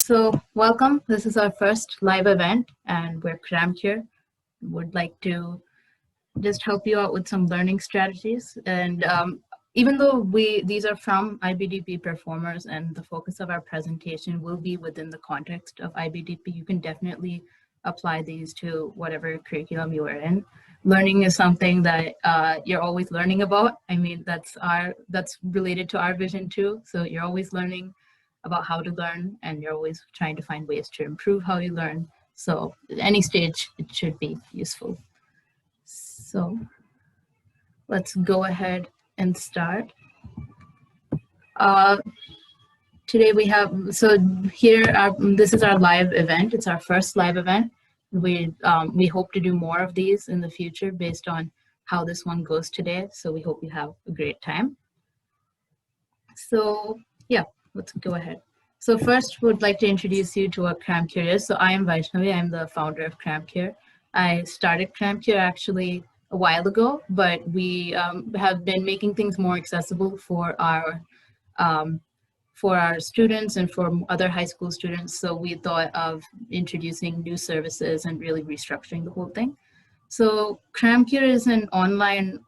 So welcome. This is our first live event and we're Cramcure. Would like to just help you out with some learning strategies. And even though these are from IBDP performers and the focus of our presentation will be within the context of IBDP, you can definitely apply these to whatever curriculum you are in. Learning is something that you're always learning about. I mean, that's related to our vision too. So you're always learning about how to learn and you're always trying to find ways to improve how you learn. So at any stage, it should be useful. So let's go ahead and start. Today we have, so here, this is our live event. It's our first live event. We hope to do more of these in the future based on how this one goes today. So we hope you have a great time. So yeah, let's go ahead. So first, would like to introduce you to what Cramcure is. So I am Vaishnavi. I'm the founder of Cramcure. I started Cramcure actually a while ago, but we have been making things more accessible for our students and for other high school students. So we thought of introducing new services and really restructuring the whole thing. So Cramcure is an online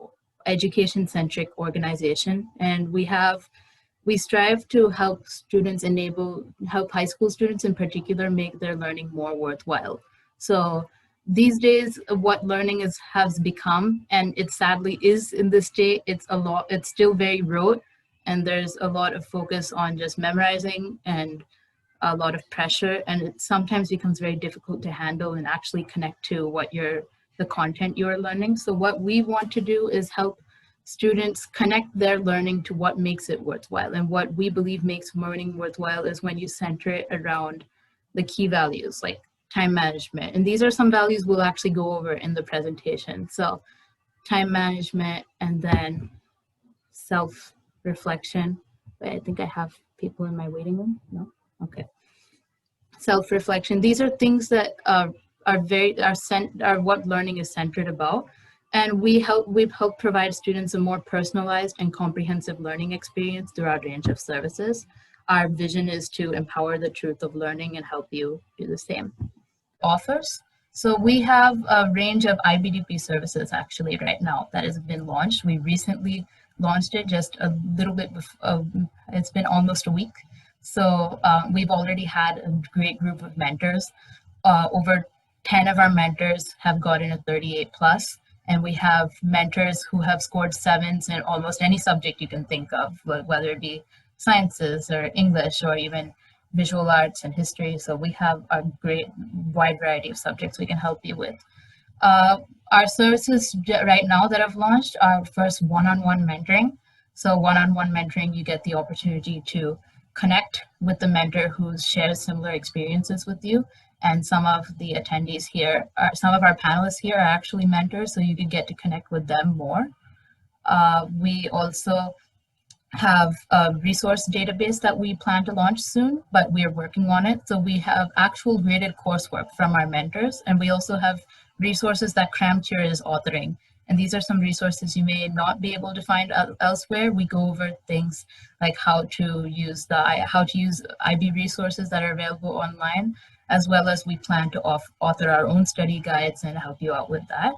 education-centric organization, and we strive to help students help high school students in particular make their learning more worthwhile. So these days, what learning has become, and it sadly is in this state, it's still very rote, and there's a lot of focus on just memorizing and a lot of pressure, and it sometimes becomes very difficult to handle and actually connect to the content you're learning. So what we want to do is help students connect their learning to what makes it worthwhile. And what we believe makes learning worthwhile is when you center it around the key values like time management. And these are some values we'll actually go over in the presentation. So time management, and then self-reflection. I think I have people in my waiting room. No? Okay. Self-reflection. These are things that are what learning is centered about. And we've helped provide students a more personalized and comprehensive learning experience through our range of services. Our vision is to empower the truth of learning and help you do the same. Offers. So we have a range of IBDP services actually right now that has been launched. We recently launched it just a little bit before, it's been almost a week. So we've already had a great group of mentors. Over 10 of our mentors have gotten a 38 plus. And we have mentors who have scored 7s in almost any subject you can think of, whether it be sciences or English or even visual arts and history. So we have a great wide variety of subjects we can help you with. Our services right now that have launched are first one-on-one mentoring. So one-on-one mentoring, you get the opportunity to connect with the mentor who shares similar experiences with you. And some of the attendees here, some of our panelists here are actually mentors, so you can get to connect with them more. We also have a resource database that we plan to launch soon, but we're working on it. So we have actual graded coursework from our mentors, and we also have resources that Cramcure is authoring. And these are some resources you may not be able to find elsewhere. We go over things like how to use IB resources that are available online, as well as we plan to author our own study guides and help you out with that.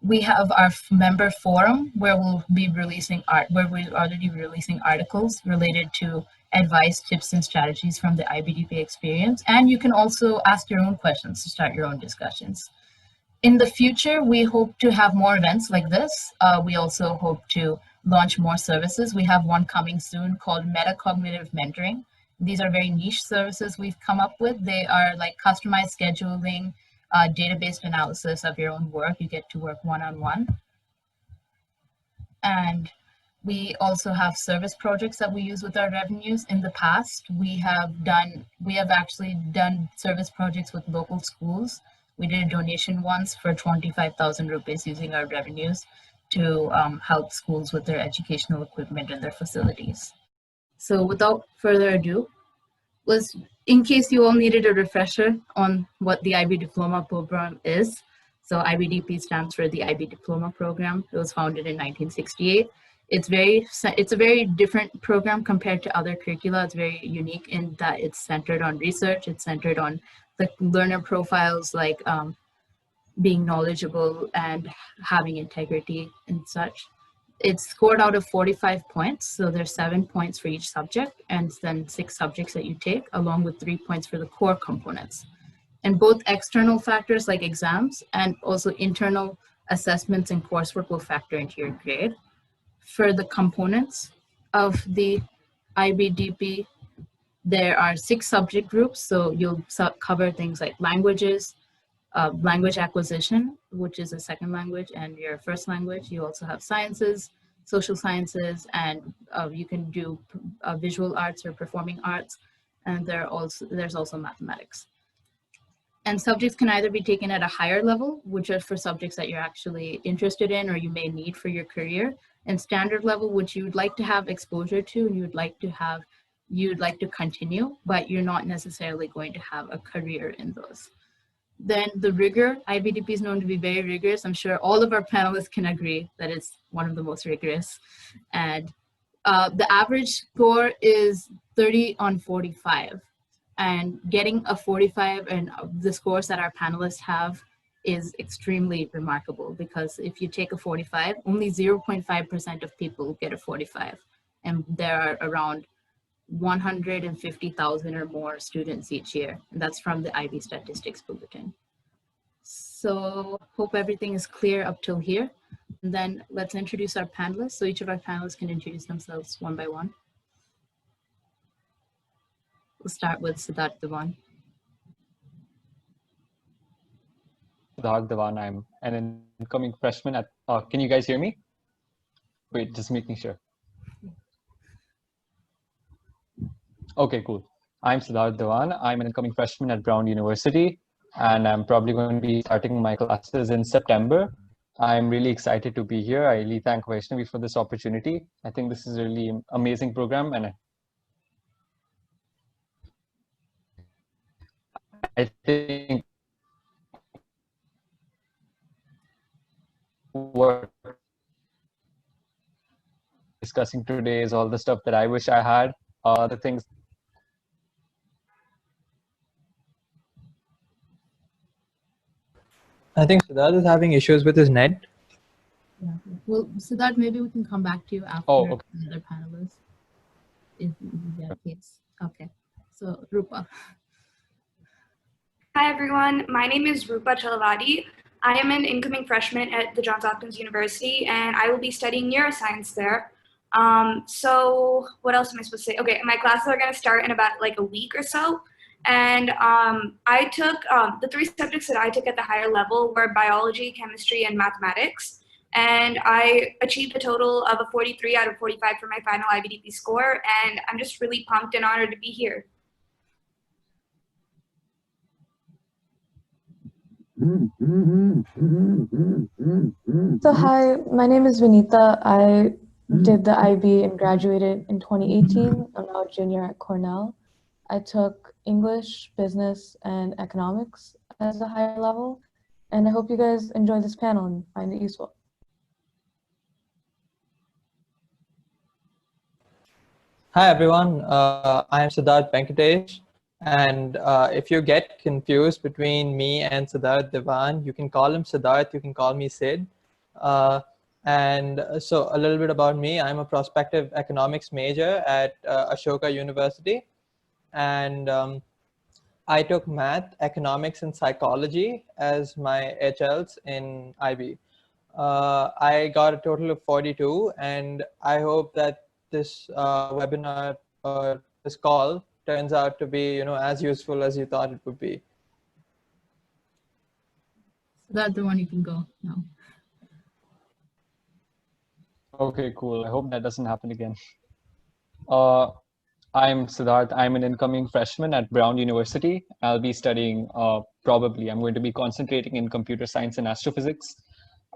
We have our member forum where we'll be releasing we're already releasing articles related to advice, tips, and strategies from the IBDP experience. And you can also ask your own questions to start your own discussions. In the future, we hope to have more events like this. We also hope to launch more services. We have one coming soon called Metacognitive Mentoring. These are very niche services we've come up with. They are like customized scheduling, database analysis of your own work. You get to work one-on-one. And we also have service projects that we use with our revenues. In the past, we have actually done service projects with local schools. We did a donation once for 25,000 rupees using our revenues to help schools with their educational equipment and their facilities. So without further ado, in case you all needed a refresher on what the IB Diploma Program is. So IBDP stands for the IB Diploma Program. It was founded in 1968. it's a very different program compared to other curricula. It's very unique in that it's centered on research. It's centered on the learner profiles, like being knowledgeable and having integrity and such. It's scored out of 45 points, so there's 7 points for each subject, and then 6 subjects that you take, along with 3 points for the core components. And both external factors like exams and also internal assessments and coursework will factor into your grade. For the components of the IBDP, there are 6 subject groups, so you'll cover things like languages, language acquisition, which is a second language, and your first language. You also have sciences, social sciences, and you can do visual arts or performing arts, and there's also mathematics. And subjects can either be taken at a higher level, which are for subjects that you're actually interested in or you may need for your career, and standard level, which you'd like to have exposure to and you'd like to continue, but you're not necessarily going to have a career in those. Then the rigor, IBDP is known to be very rigorous. I'm sure all of our panelists can agree that it's one of the most rigorous. And the average score is 30 on 45. And getting a 45 and the scores that our panelists have is extremely remarkable, because if you take a 45, only 0.5% of people get a 45. And there are around 150,000 or more students each year. And that's from the IB Statistics Bulletin. So hope everything is clear up till here. And then let's introduce our panelists. So each of our panelists can introduce themselves one by one. We'll start with Siddharth Devan. Siddharth Devan, I'm an incoming freshman at, can you guys hear me? Wait, just making sure. Okay, cool. I'm Siddharth Devan. I'm an incoming freshman at Brown University, and I'm probably going to be starting my classes in September. I'm really excited to be here. I really thank Vaishnavi for this opportunity. I think this is a really amazing program, and I think what discussing today is all the stuff that I wish I had, the things. I think Siddharth is having issues with his net. Yeah. Well, Siddharth, maybe we can come back to you after Oh, okay. the other panelists. If that case. Okay. So Rupa. Hi everyone, my name is Rupa Chalavadi. I am an incoming freshman at the Johns Hopkins University, and I will be studying neuroscience there. So what else am I supposed to say? Okay, my classes are going to start in about like a week or so. And I took, the 3 subjects that I took at the higher level were biology, chemistry, and mathematics. And I achieved a total of a 43 out of 45 for my final IBDP score, and I'm just really pumped and honored to be here. So hi, my name is Vinita. I did the IB and graduated in 2018. I'm now a junior at Cornell. I took English, business, and economics as a higher level, and I hope you guys enjoy this panel and find it useful. Hi everyone, I am Siddharth Venkatesh, and if you get confused between me and Siddharth Devan, you can call him Siddharth, you can call me Sid. And so a little bit about me, I'm a prospective economics major at Ashoka University, and I took math, economics, and psychology as my HLs in IB. I got a total of 42, and I hope that this webinar or this call turns out to be, as useful as you thought it would be. So that's the one you can go now. Okay, cool. I hope that doesn't happen again. I'm Siddharth. I'm an incoming freshman at Brown University. I'll be studying, I'm going to be concentrating in computer science and astrophysics.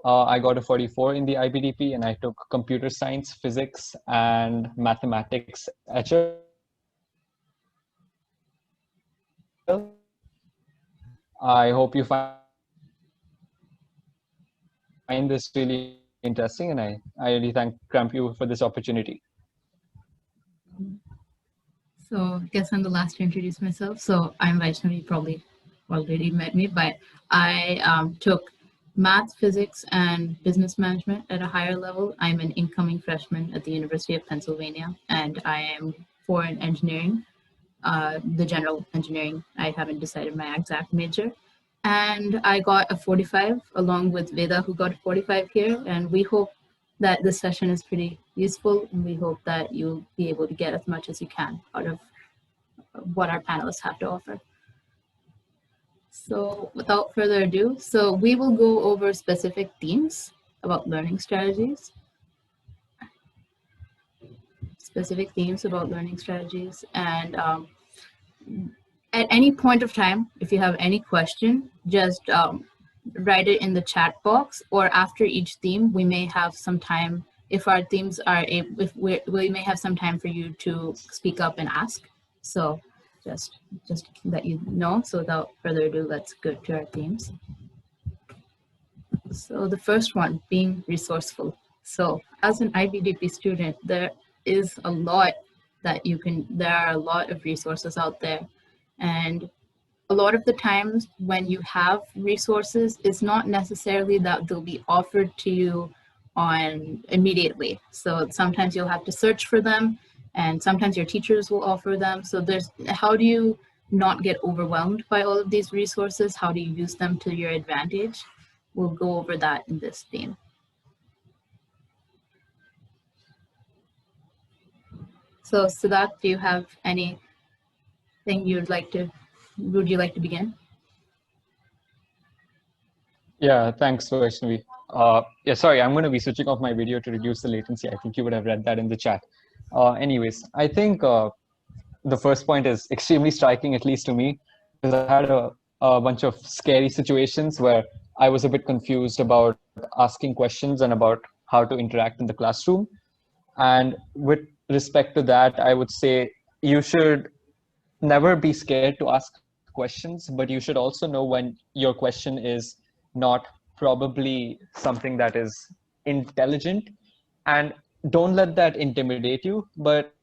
I got a 44 in the IBDP, and I took computer science, physics, and mathematics HL. I hope you find this really interesting, and I really thank Cramcure for this opportunity. So I guess I'm the last to introduce myself. So I'm Vaishnavi, you probably already met me, but I took math, physics, and business management at a higher level. I'm an incoming freshman at the University of Pennsylvania, and I am for an engineering, the general engineering. I haven't decided my exact major. And I got a 45 along with Veda, who got a 45 here. And we hope that this session is pretty useful, and we hope that you'll be able to get as much as you can out of what our panelists have to offer. So without further ado, so we will go over specific themes about learning strategies. And at any point of time, if you have any question, just write it in the chat box, or after each theme, we may have some time, if our themes are, we may have some time for you to speak up and ask. So just let you know. So without further ado, let's go to our themes. So the first one, being resourceful. So as an IBDP student, there is a lot that there are a lot of resources out there. And a lot of the times when you have resources, it's not necessarily that they'll be offered to you immediately. So sometimes you'll have to search for them, and sometimes your teachers will offer them. So how do you not get overwhelmed by all of these resources? How do you use them to your advantage? We'll go over that in this theme. So Siddharth, do you have anything would you like to begin? Yeah, thanks, Vaishnavi. Yeah, sorry, I'm going to be switching off my video to reduce the latency. I think you would have read that in the chat. Anyways, I think the first point is extremely striking, at least to me, because I had a bunch of scary situations where I was a bit confused about asking questions and about how to interact in the classroom. And with respect to that, I would say you should never be scared to ask questions, but you should also know when your question is not probably something that is intelligent, and don't let that intimidate you. But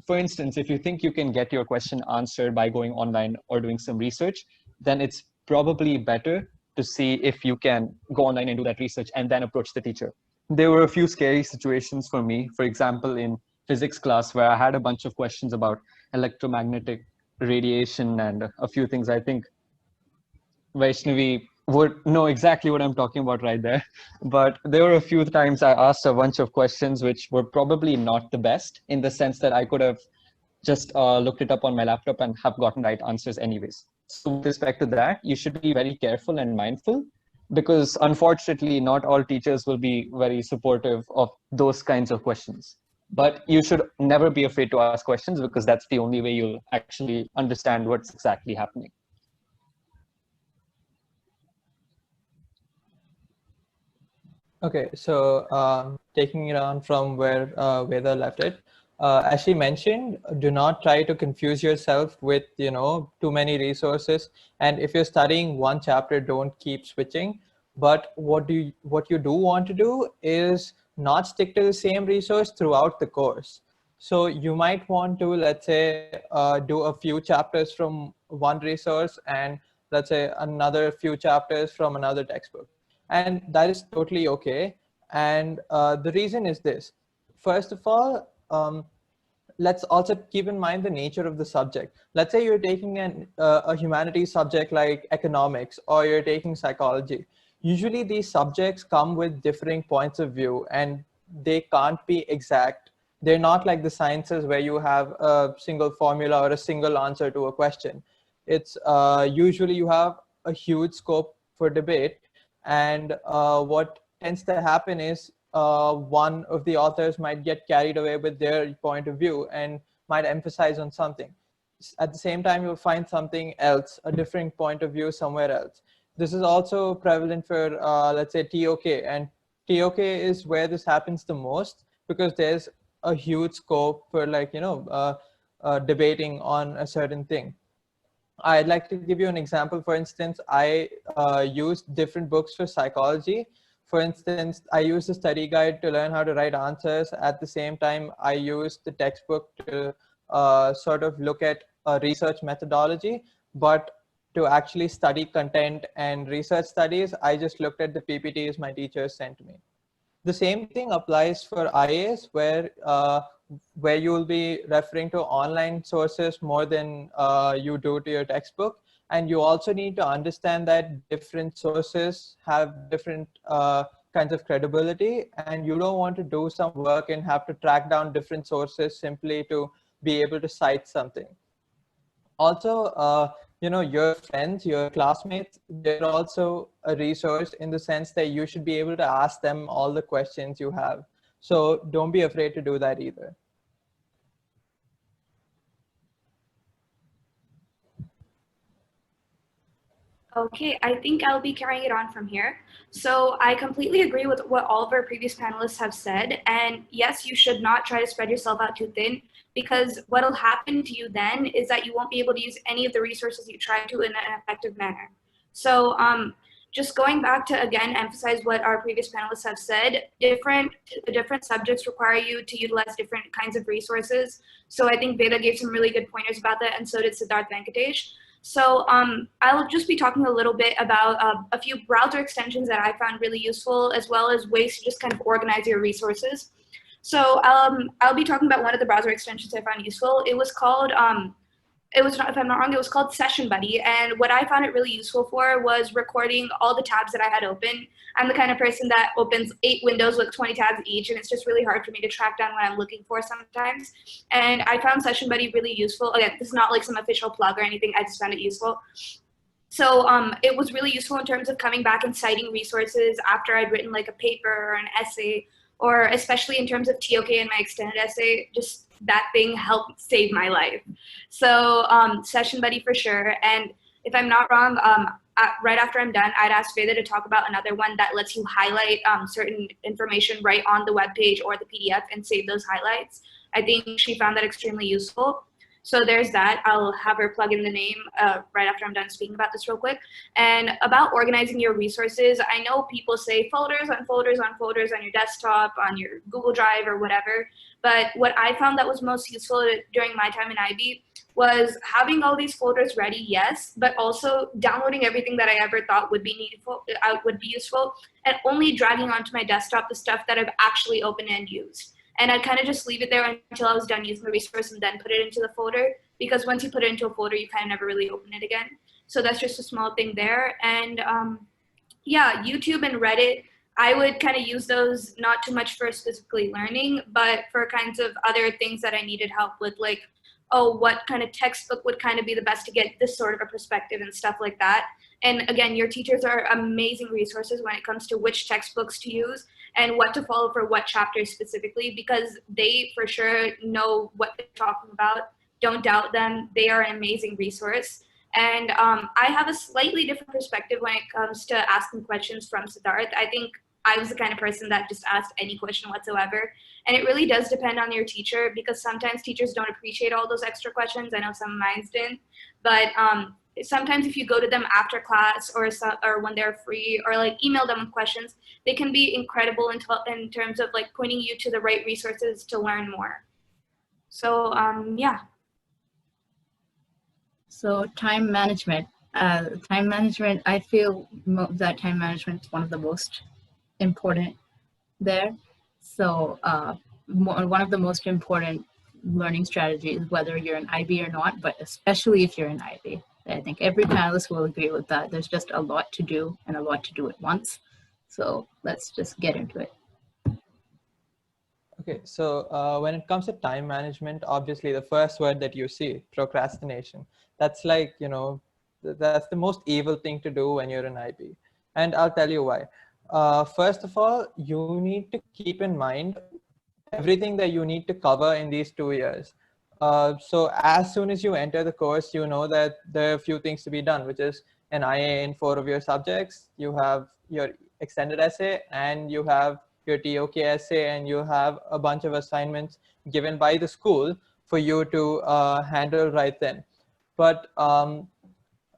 for instance, if you think you can get your question answered by going online or doing some research, then it's probably better to see if you can go online and do that research and then approach the teacher. There were a few scary situations for me. For example, in physics class, where I had a bunch of questions about electromagnetic radiation and a few things. I think Vaishnavi would know exactly what I'm talking about right there. But there were a few times I asked a bunch of questions which were probably not the best, in the sense that I could have just looked it up on my laptop and have gotten right answers anyways. So with respect to that, you should be very careful and mindful, because unfortunately, not all teachers will be very supportive of those kinds of questions. But you should never be afraid to ask questions, because that's the only way you'll actually understand what's exactly happening. Okay, so taking it on from where Veda left it, as she mentioned, do not try to confuse yourself with too many resources. And if you're studying one chapter, don't keep switching. But what you do want to do is not stick to the same resource throughout the course. So you might want to, let's say, do a few chapters from one resource, and let's say another few chapters from another textbook. And that is totally okay. And the reason is this. First of all, let's also keep in mind the nature of the subject. Let's say you're taking a humanities subject like economics, or you're taking psychology. Usually these subjects come with differing points of view, and they can't be exact. They're not like the sciences where you have a single formula or a single answer to a question. It's usually you have a huge scope for debate. And what tends to happen is one of the authors might get carried away with their point of view and might emphasize on something. At the same time, you'll find something else, a different point of view somewhere else. This is also prevalent for, let's say, TOK. And TOK is where this happens the most, because there's a huge scope for debating on a certain thing. I'd like to give you an example. For instance, I used different books for psychology. For instance, I use the study guide to learn how to write answers. At the same time, I use the textbook to sort of look at a research methodology, but to actually study content and research studies, I just looked at the PPTs my teachers sent me. The same thing applies for IAs, where you will be referring to online sources more than you do to your textbook. And you also need to understand that different sources have different kinds of credibility, and you don't want to do some work and have to track down different sources simply to be able to cite something. Also, your friends, your classmates, they're also a resource in the sense that you should be able to ask them all the questions you have. So don't be afraid to do that either. Okay, I think I'll be carrying it on from here. So I completely agree with what all of our previous panelists have said. And yes, you should not try to spread yourself out too thin, because what'll happen to you then is that you won't be able to use any of the resources you try to in an effective manner. So just going back to, again, emphasize what our previous panelists have said, different subjects require you to utilize different kinds of resources. So I think Veda gave some really good pointers about that, and so did Siddharth Venkatesh. So I'll just be talking a little bit about a few browser extensions that I found really useful, as well as ways to just kind of organize your resources. So I'll be talking about one of the browser extensions I found useful. It was called, if I'm not wrong, it was called Session Buddy. And what I found it really useful for was recording all the tabs that I had open. I'm the kind of person that opens 8 windows with 20 tabs each, and it's just really hard for me to track down what I'm looking for sometimes. And I found Session Buddy really useful. Again, this is not like some official plug or anything, I just found it useful. So it was really useful in terms of coming back and citing resources after I'd written like a paper or an essay, or especially in terms of TOK and my extended essay, just that thing helped save my life. So Session Buddy for sure. And if I'm not wrong, right after I'm done, I'd ask Veda to talk about another one that lets you highlight certain information right on the web page or the PDF and save those highlights. I think she found that extremely useful. So there's that. I'll have her plug in the name right after I'm done speaking about this real quick. And about organizing your resources, I know people say folders on folders on folders on your desktop, on your Google Drive or whatever. But what I found that was most useful during my time in IB was having all these folders ready, yes, but also downloading everything that I ever thought would be useful, and only dragging onto my desktop the stuff that I've actually opened and used. And I'd kind of just leave it there until I was done using the resource and then put it into the folder, because once you put it into a folder, you kind of never really open it again. So that's just a small thing there. And yeah, YouTube and Reddit, I would kind of use those not too much for specifically learning, but for kinds of other things that I needed help with, like, oh, what kind of textbook would kind of be the best to get this sort of a perspective and stuff like that. And again, your teachers are amazing resources when it comes to which textbooks to use and what to follow for what chapters specifically, because they for sure know what they're talking about. Don't doubt them. They are an amazing resource. And I have a slightly different perspective when it comes to asking questions from Siddharth. I think I was the kind of person that just asked any question whatsoever. And it really does depend on your teacher, because sometimes teachers don't appreciate all those extra questions. I know some of mine didn't, but sometimes if you go to them after class or when they're free, or like email them with questions, they can be incredible in terms of like pointing you to the right resources to learn more. So yeah. So time management. I feel that time management is one of the most important there. So one of the most important learning strategies, whether you're an IB or not, but especially if you're an IB. I think every panelist will agree with that. There's just a lot to do and a lot to do at once. So let's just get into it. Okay, so when it comes to time management, obviously the first word that you see, procrastination, that's like, you know, that's the most evil thing to do when you're an IB. And I'll tell you why. First of all, you need to keep in mind everything that you need to cover in these 2 years. So as soon as you enter the course, you know that there are a few things to be done, which is an IA in 4 of your subjects. You have your extended essay, and you have your TOK essay, and you have a bunch of assignments given by the school for you to handle right then. But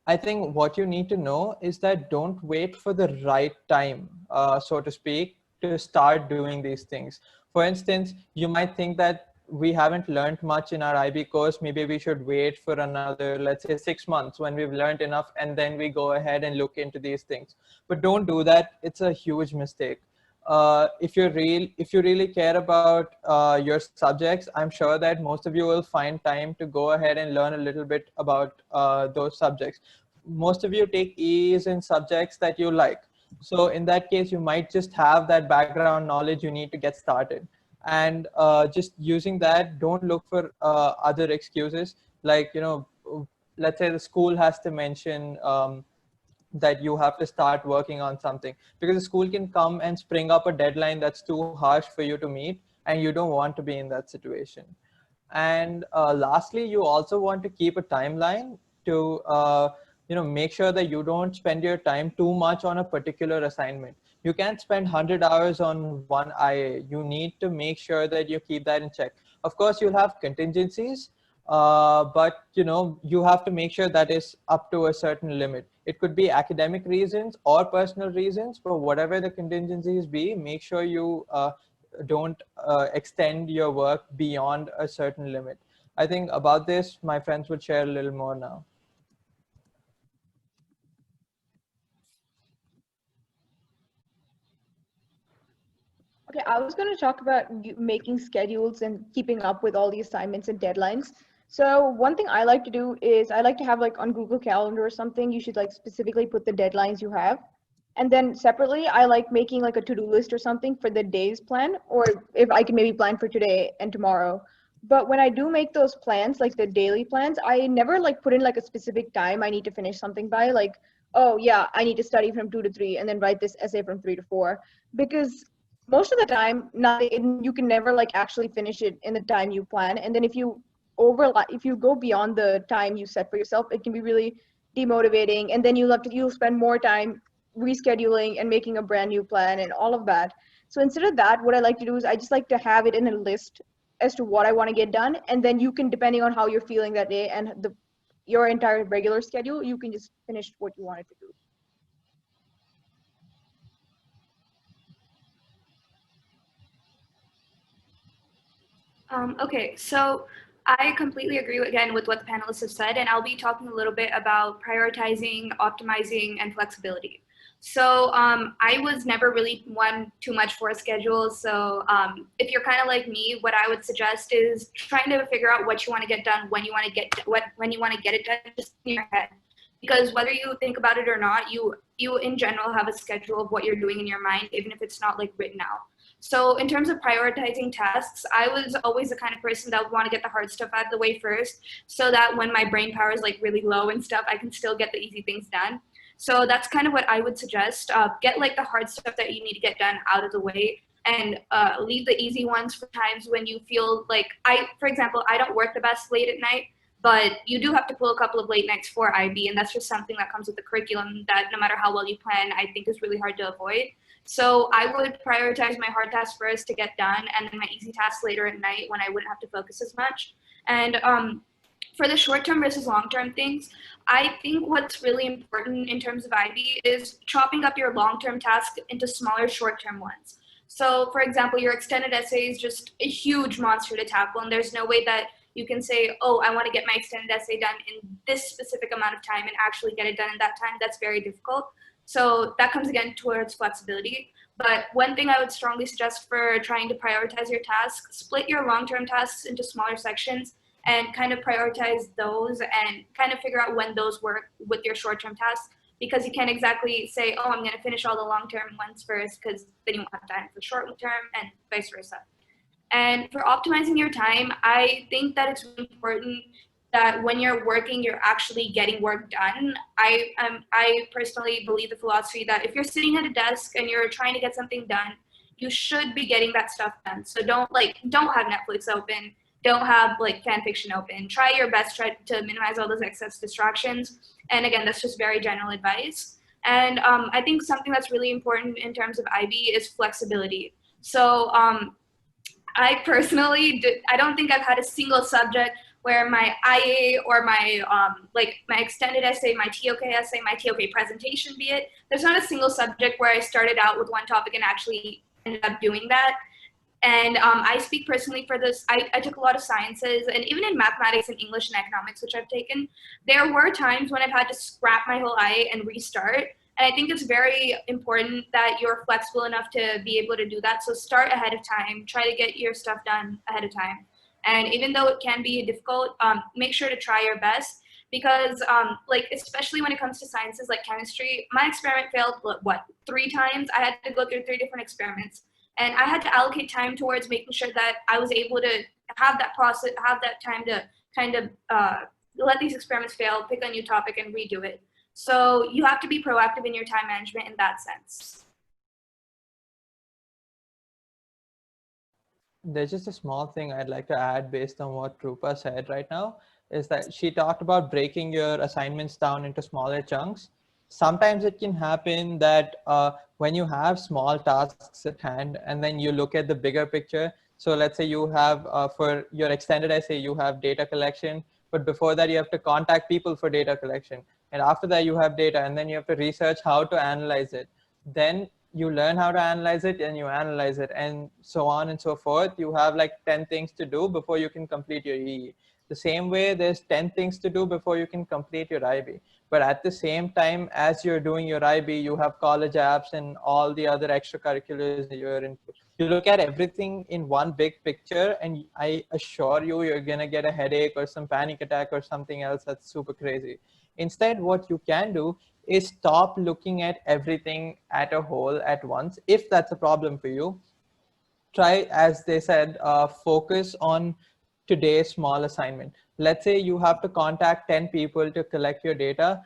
I think what you need to know is that don't wait for the right time, so to speak, to start doing these things. For instance, you might think that we haven't learned much in our IB course. Maybe we should wait for another, let's say 6 months when we've learned enough, and then we go ahead and look into these things. But don't do that. It's a huge mistake. If you really care about your subjects, I'm sure that most of you will find time to go ahead and learn a little bit about those subjects. Most of you take E's in subjects that you like. So in that case, you might just have that background knowledge you need to get started. And just using that, don't look for other excuses. Like, let's say the school has to mention that you have to start working on something, because the school can come and spring up a deadline that's too harsh for you to meet, and you don't want to be in that situation. And lastly, you also want to keep a timeline to make sure that you don't spend your time too much on a particular assignment. You can't spend 100 hours on one IA. You need to make sure that you keep that in check. Of course, you'll have contingencies, but you have to make sure that is up to a certain limit. It could be academic reasons or personal reasons, but whatever the contingencies be, make sure you don't extend your work beyond a certain limit. I think about this, my friends would share a little more now. Okay, I was going to talk about making schedules and keeping up with all the assignments and deadlines. So one thing I like to do is I like to have like on Google Calendar or something, you should like specifically put the deadlines you have. And then separately, I like making like a to-do list or something for the day's plan, or if I can maybe plan for today and tomorrow. But when I do make those plans, like the daily plans, I never like put in like a specific time I need to finish something by, like, oh yeah, I need to study from 2 to 3 and then write this essay from 3 to 4. Because most of the time, you can never like actually finish it in the time you plan. And then if you go beyond the time you set for yourself, it can be really demotivating. And then you'll spend more time rescheduling and making a brand new plan and all of that. So instead of that, what I like to do is I just like to have it in a list as to what I want to get done. And then you can, depending on how you're feeling that day and your entire regular schedule, you can just finish what you wanted to do. Okay, so I completely agree again with what the panelists have said, and I'll be talking a little bit about prioritizing, optimizing, and flexibility. So I was never really one too much for a schedule. So if you're kind of like me, what I would suggest is trying to figure out what you want to get done, when you want to get it done, just in your head. Because whether you think about it or not, you in general have a schedule of what you're doing in your mind, even if it's not like written out. So in terms of prioritizing tasks, I was always the kind of person that would want to get the hard stuff out of the way first, so that when my brain power is like really low and stuff, I can still get the easy things done. So that's kind of what I would suggest. Get like the hard stuff that you need to get done out of the way, and leave the easy ones for times when you feel like, for example, I don't work the best late at night, but you do have to pull a couple of late nights for IB, and that's just something that comes with the curriculum that no matter how well you plan, I think is really hard to avoid. So I would prioritize my hard tasks first to get done, and then my easy tasks later at night when I wouldn't have to focus as much. And for the short-term versus long-term things, I think what's really important in terms of IB is chopping up your long-term tasks into smaller short-term ones. So for example, your extended essay is just a huge monster to tackle, and there's no way that you can say, oh, I want to get my extended essay done in this specific amount of time and actually get it done in that time. That's very difficult. So that comes again towards flexibility. But one thing I would strongly suggest for trying to prioritize your tasks, split your long-term tasks into smaller sections and kind of prioritize those and kind of figure out when those work with your short-term tasks, because you can't exactly say, oh, I'm going to finish all the long-term ones first, because then you won't have time for short-term, and vice versa. And for optimizing your time, I think that it's really important that when you're working, you're actually getting work done. I personally believe the philosophy that if you're sitting at a desk and you're trying to get something done, you should be getting that stuff done. So don't have Netflix open, don't have like fan fiction open. Try your best to minimize all those excess distractions. And again, that's just very general advice. And I think something that's really important in terms of IB is flexibility. So I personally, I don't think I've had a single subject where my IA or my my extended essay, my TOK essay, my TOK presentation be it. There's not a single subject where I started out with one topic and actually ended up doing that. And I speak personally for this. I took a lot of sciences, and even in mathematics and English and economics, which I've taken, there were times when I've had to scrap my whole IA and restart. And I think it's very important that you're flexible enough to be able to do that. So start ahead of time, try to get your stuff done ahead of time. And even though it can be difficult, make sure to try your best, because especially when it comes to sciences like chemistry, my experiment failed, 3 times? I had to go through 3 different experiments. And I had to allocate time towards making sure that I was able to have that process, have that time to kind of let these experiments fail, pick a new topic and redo it. So you have to be proactive in your time management in that sense. There's just a small thing I'd like to add based on what Rupa said right now, is that she talked about breaking your assignments down into smaller chunks. Sometimes it can happen that when you have small tasks at hand and then you look at the bigger picture. So let's say you have for your extended essay, you have data collection, but before that you have to contact people for data collection. And after that you have data, and then you have to research how to analyze it. Then you learn how to analyze it and you analyze it, and so on and so forth. You have like 10 things to do before you can complete your EE. The same way, there's 10 things to do before you can complete your IB. But at the same time, as you're doing your IB, you have college apps and all the other extracurriculars that you're into. You look at everything in one big picture, and I assure you, you're gonna get a headache or some panic attack or something else that's super crazy. Instead, what you can do is stop looking at everything at a whole at once. If that's a problem for you, try, as they said, focus on today's small assignment. Let's say you have to contact 10 people to collect your data.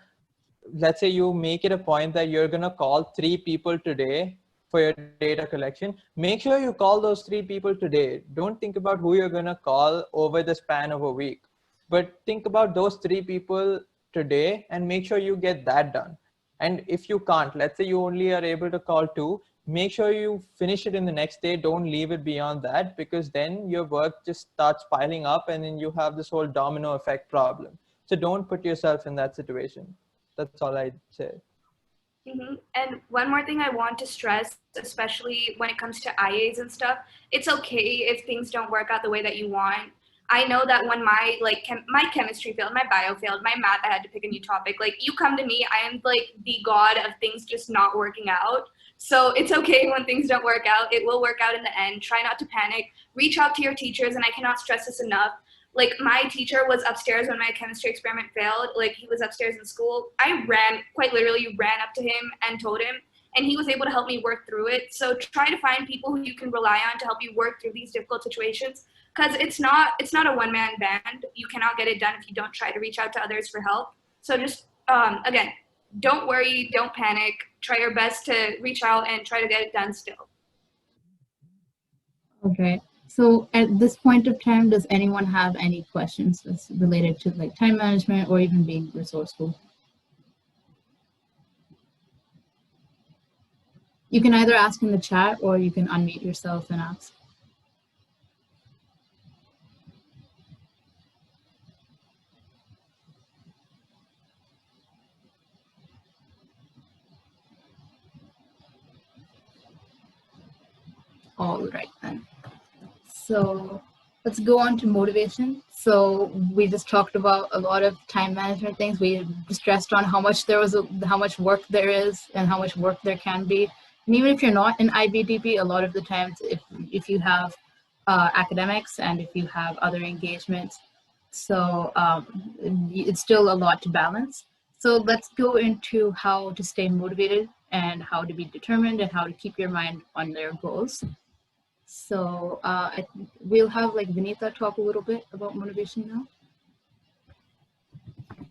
Let's say you make it a point that you're going to call 3 people today for your data collection. Make sure you call those 3 people today. Don't think about who you're going to call over the span of a week, but think about those 3 people today and make sure you get that done. And if you can't, let's say you only are able to call 2, make sure you finish it in the next day. Don't leave it beyond that, because then your work just starts piling up and then you have this whole domino effect problem. So don't put yourself in that situation. That's all I'd say. Mm-hmm. And one more thing I want to stress, especially when it comes to IAs and stuff, it's okay if things don't work out the way that you want. I know that when my my chemistry failed, my bio failed, my math, I had to pick a new topic. Like, you come to me, I am like the god of things just not working out. So it's okay when things don't work out. It will work out in the end. Try not to panic. Reach out to your teachers, and I cannot stress this enough. Like, my teacher was upstairs when my chemistry experiment failed. Like, he was upstairs in school. I quite literally ran up to him and told him, and he was able to help me work through it. So try to find people who you can rely on to help you work through these difficult situations, because it's not a one-man band. You cannot get it done if you don't try to reach out to others for help. So just, again, don't worry, don't panic. Try your best to reach out and try to get it done still. Okay. So at this point of time, does anyone have any questions that's related to like time management or even being resourceful? You can either ask in the chat or you can unmute yourself and ask. All right then. So let's go on to motivation. So we just talked about a lot of time management things. We stressed on how much work there is and how much work there can be. And even if you're not in IBDP, a lot of the times, if you have academics and if you have other engagements, so it's still a lot to balance. So let's go into how to stay motivated and how to be determined and how to keep your mind on their goals. So we'll have like Vinita talk a little bit about motivation now.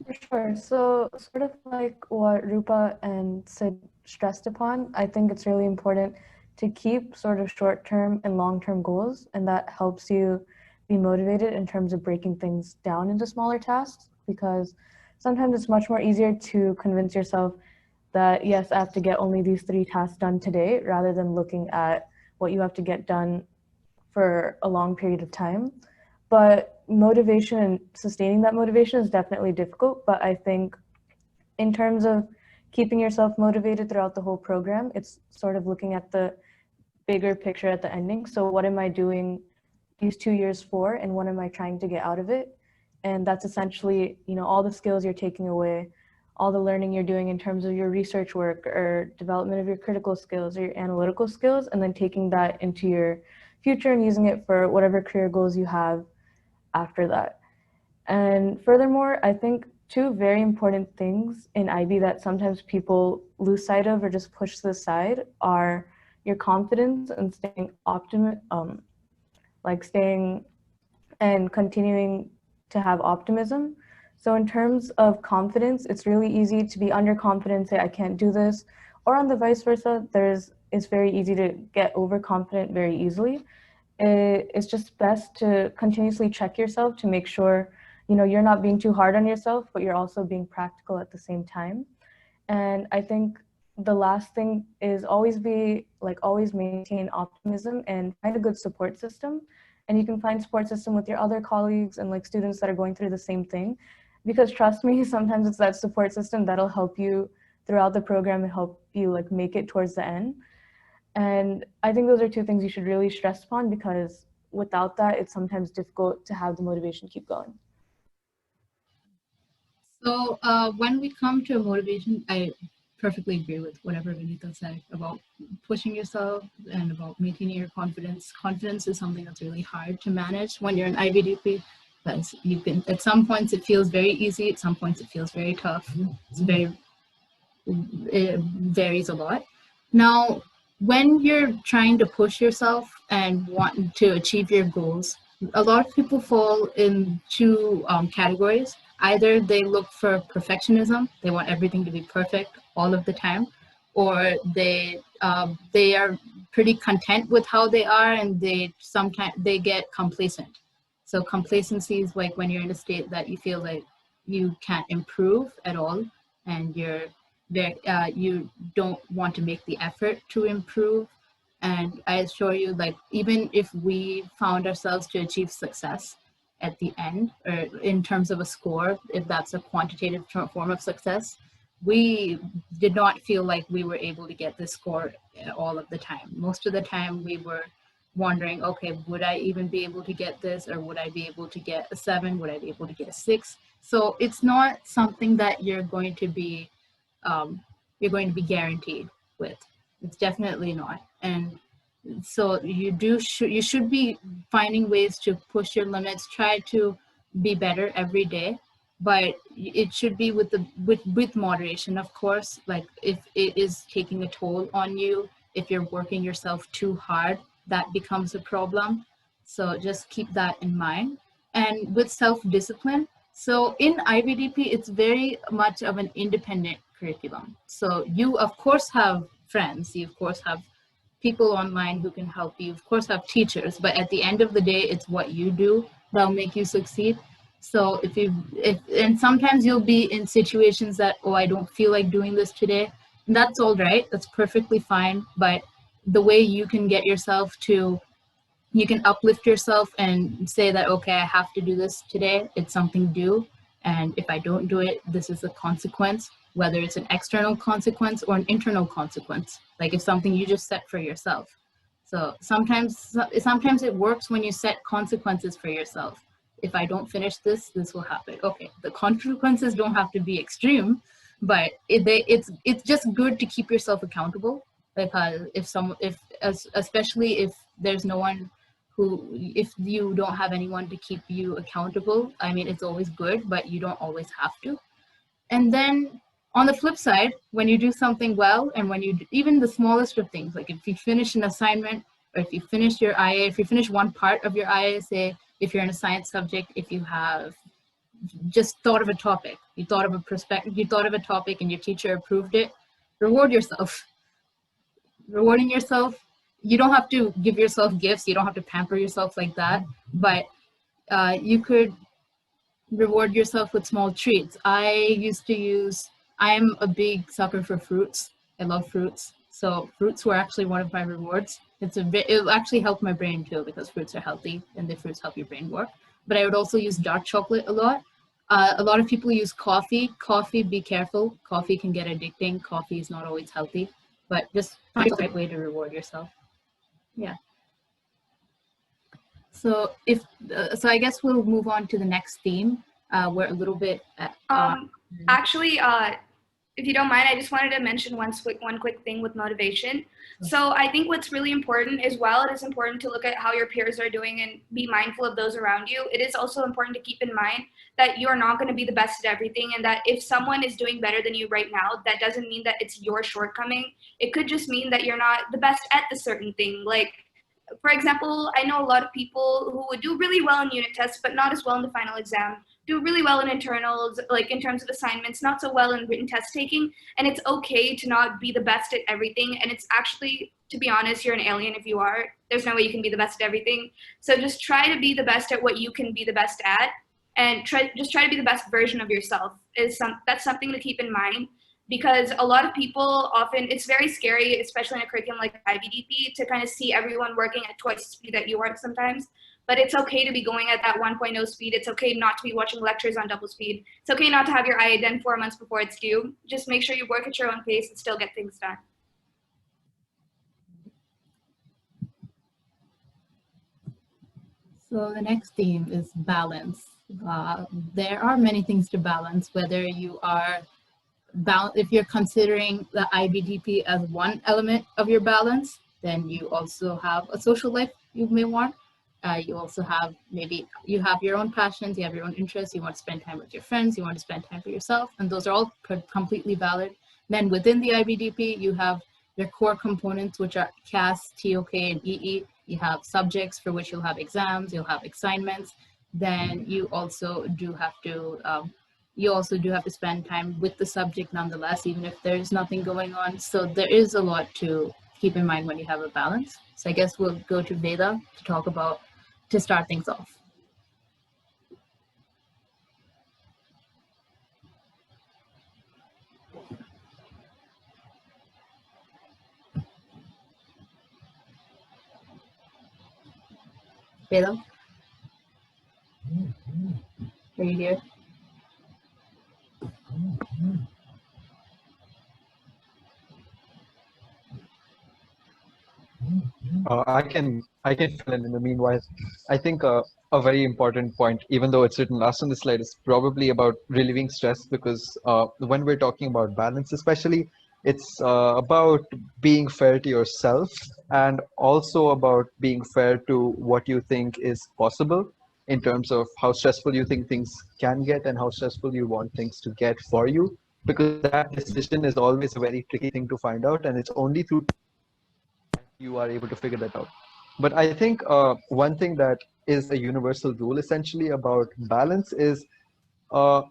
For sure. So sort of like what Rupa and Sid stressed upon, I think it's really important to keep sort of short-term and long-term goals, and that helps you be motivated in terms of breaking things down into smaller tasks, because sometimes it's much more easier to convince yourself that, yes, I have to get only these 3 tasks done today, rather than looking at what you have to get done for a long period of time. But motivation and sustaining that motivation is definitely difficult, but I think in terms of keeping yourself motivated throughout the whole program, it's sort of looking at the bigger picture at the ending. So what am I doing these 2 years for, and what am I trying to get out of it? And that's essentially, you know, all the skills you're taking away, all the learning you're doing in terms of your research work or development of your critical skills or your analytical skills, and then taking that into your future and using it for whatever career goals you have after that. And furthermore, I think two very important things in IB that sometimes people lose sight of or just push to the side are your confidence and staying staying and continuing to have optimism. So in terms of confidence, it's really easy to be underconfident, say I can't do this, or on the vice versa, it's very easy to get overconfident very easily. It's just best to continuously check yourself to make sure, you know, you're not being too hard on yourself, but you're also being practical at the same time. And I think the last thing is always maintain optimism and find a good support system. And you can find support system with your other colleagues and like students that are going through the same thing. Because trust me, sometimes it's that support system that'll help you throughout the program and help you like make it towards the end. And I think those are two things you should really stress upon, because without that, it's sometimes difficult to have the motivation to keep going. So when we come to motivation, I perfectly agree with whatever Vinita said about pushing yourself and about maintaining your confidence. Confidence is something that's really hard to manage when you're in IBDP, because you can, at some points it feels very easy, at some points it feels very tough. It varies a lot. Now, when you're trying to push yourself and want to achieve your goals, a lot of people fall in two categories. Either they look for perfectionism, they want everything to be perfect all of the time, or they are pretty content with how they are, and sometimes they get complacent. So complacency is like when you're in a state that you feel like you can't improve at all, and you don't want to make the effort to improve. And I assure you, like, even if we found ourselves to achieve success at the end, or in terms of a score, if that's a quantitative form of success, we did not feel like we were able to get this score all of the time. Most of the time we were wondering, okay, would I even be able to get this, or would I be able to get a 7? Would I be able to get a 6? So it's not something that you're going to be guaranteed with. It's definitely not. And so you should be finding ways to push your limits, try to be better every day, but it should be with moderation, of course. Like, if it is taking a toll on you, if you're working yourself too hard, that becomes a problem. So just keep that in mind. And with self-discipline, so in IBDP, it's very much of an independent curriculum. So you of course have friends, you of course have people online who can help you, of course have teachers, but at the end of the day, it's what you do that'll make you succeed. So and sometimes you'll be in situations that, oh, I don't feel like doing this today. And that's all right, that's perfectly fine. But the way you can get yourself to, you can uplift yourself and say that, okay, I have to do this today, it's something due. And if I don't do it, this is a consequence, whether it's an external consequence or an internal consequence. Like, if something you just set for yourself. So sometimes it works when you set consequences for yourself. If I don't finish this, this will happen. Okay, the consequences don't have to be extreme, but it's just good to keep yourself accountable. Because especially if there's no one if you don't have anyone to keep you accountable, I mean, it's always good, but you don't always have to. And then on the flip side, when you do something well, and when you even the smallest of things, like if you finish an assignment, or if you finish your IA, if you finish one part of your ISA, if you're in a science subject, if you have just thought of a topic, you thought of a topic and your teacher approved it, reward yourself. Rewarding yourself, you don't have to give yourself gifts, you don't have to pamper yourself like that, but you could reward yourself with small treats. I am a big sucker for fruits. I love fruits. So fruits were actually one of my rewards. It actually helped my brain too, because fruits are healthy and the fruits help your brain work. but I would also use dark chocolate a lot. A lot of people use coffee. Coffee, be careful. Coffee can get addicting. Coffee is not always healthy, but just find the right way to reward yourself. Yeah. So so I guess we'll move on to the next theme. We're a little bit. Actually, if you don't mind, I just wanted to mention one quick thing with motivation. So I think what's really important is, while it is important to look at how your peers are doing and be mindful of those around you, it is also important to keep in mind that you're not going to be the best at everything, and that if someone is doing better than you right now, that doesn't mean that it's your shortcoming. It could just mean that you're not the best at the certain thing. Like, for example, I know a lot of people who would do really well in unit tests, but not as well in the final exam, do really well in internals, like in terms of assignments, not so well in written test taking. And it's okay to not be the best at everything. And it's actually, to be honest, you're an alien if you are. There's no way you can be the best at everything. So just try to be the best at what you can be the best at, and just try to be the best version of yourself. That's something to keep in mind. Because a lot of people often, it's very scary, especially in a curriculum like IBDP, to kind of see everyone working at twice the speed that you are sometimes. But it's okay to be going at that 1.0 speed. It's okay not to be watching lectures on double speed. It's okay not to have your IADN 4 months before it's due. Just make sure you work at your own pace and still get things done. So the next theme is balance. There are many things to balance, whether you are if you're considering the IBDP as one element of your balance, then you also have a social life you may want. You also have, maybe you have your own passions, you have your own interests, you want to spend time with your friends, you want to spend time for yourself, and those are all completely valid. Then within the IBDP, you have your core components, which are CAS, TOK, and EE. You have subjects for which you'll have exams, you'll have assignments. Then you also do have to spend time with the subject nonetheless, even if there's nothing going on. So there is a lot to keep in mind when you have a balance. So I guess we'll go to Veda to start things off. Veda? Are you here? I can fill in the meanwhile. I think a very important point, even though it's written last on the slide, is probably about relieving stress, because when we're talking about balance, especially, it's about being fair to yourself, and also about being fair to what you think is possible in terms of how stressful you think things can get and how stressful you want things to get for you, because that decision is always a very tricky thing to find out, and it's only through you are able to figure that out. But I think one thing that is a universal rule essentially about balance is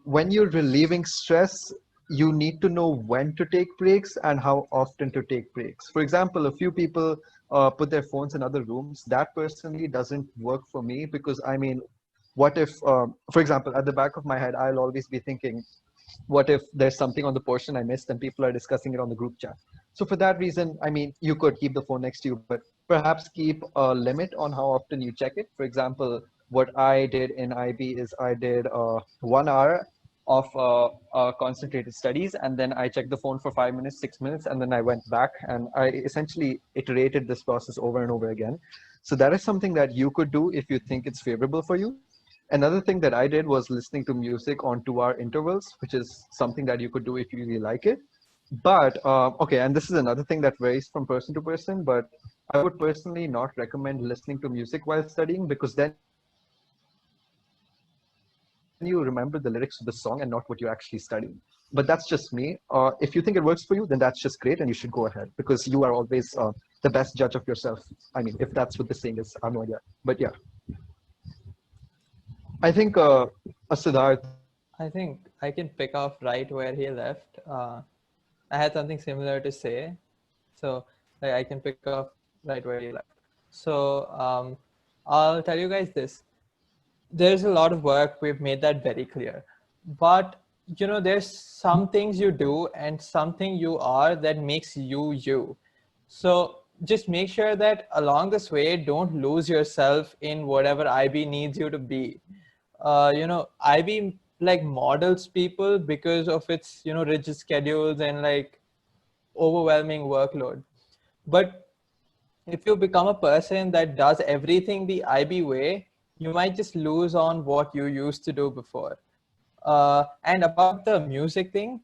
when you're relieving stress, you need to know when to take breaks and how often to take breaks. For example, a few people put their phones in other rooms. That personally doesn't work for me, because I mean, what if, for example, at the back of my head, I'll always be thinking, what if there's something on the portion I missed and people are discussing it on the group chat? So for that reason, I mean, you could keep the phone next to you, but perhaps keep a limit on how often you check it. For example, what I did in IB is I did 1 hour of concentrated studies, and then I checked the phone for 5 minutes, 6 minutes, and then I went back, and I essentially iterated this process over and over again. So that is something that you could do if you think it's favorable for you. Another thing that I did was listening to music on 2-hour intervals, which is something that you could do if you really like it. But, okay, and this is another thing that varies from person to person, but I would personally not recommend listening to music while studying, because then you remember the lyrics of the song and not what you're actually studying. But that's just me. If you think it works for you, then that's just great, and you should go ahead, because you are always the best judge of yourself. I mean, if that's what the saying is, I have no idea. But yeah. I think Siddharth. I think I can pick off right where he left. I had something similar to say, so I can pick up right where he left. So I'll tell you guys this. There's a lot of work. We've made that very clear. But, you know, there's some things you do and something you are that makes you you. So just make sure that along this way, don't lose yourself in whatever IB needs you to be. IB like models people because of its, rigid schedules and like overwhelming workload. But if you become a person that does everything the IB way, you might just lose on what you used to do before. And about the music thing,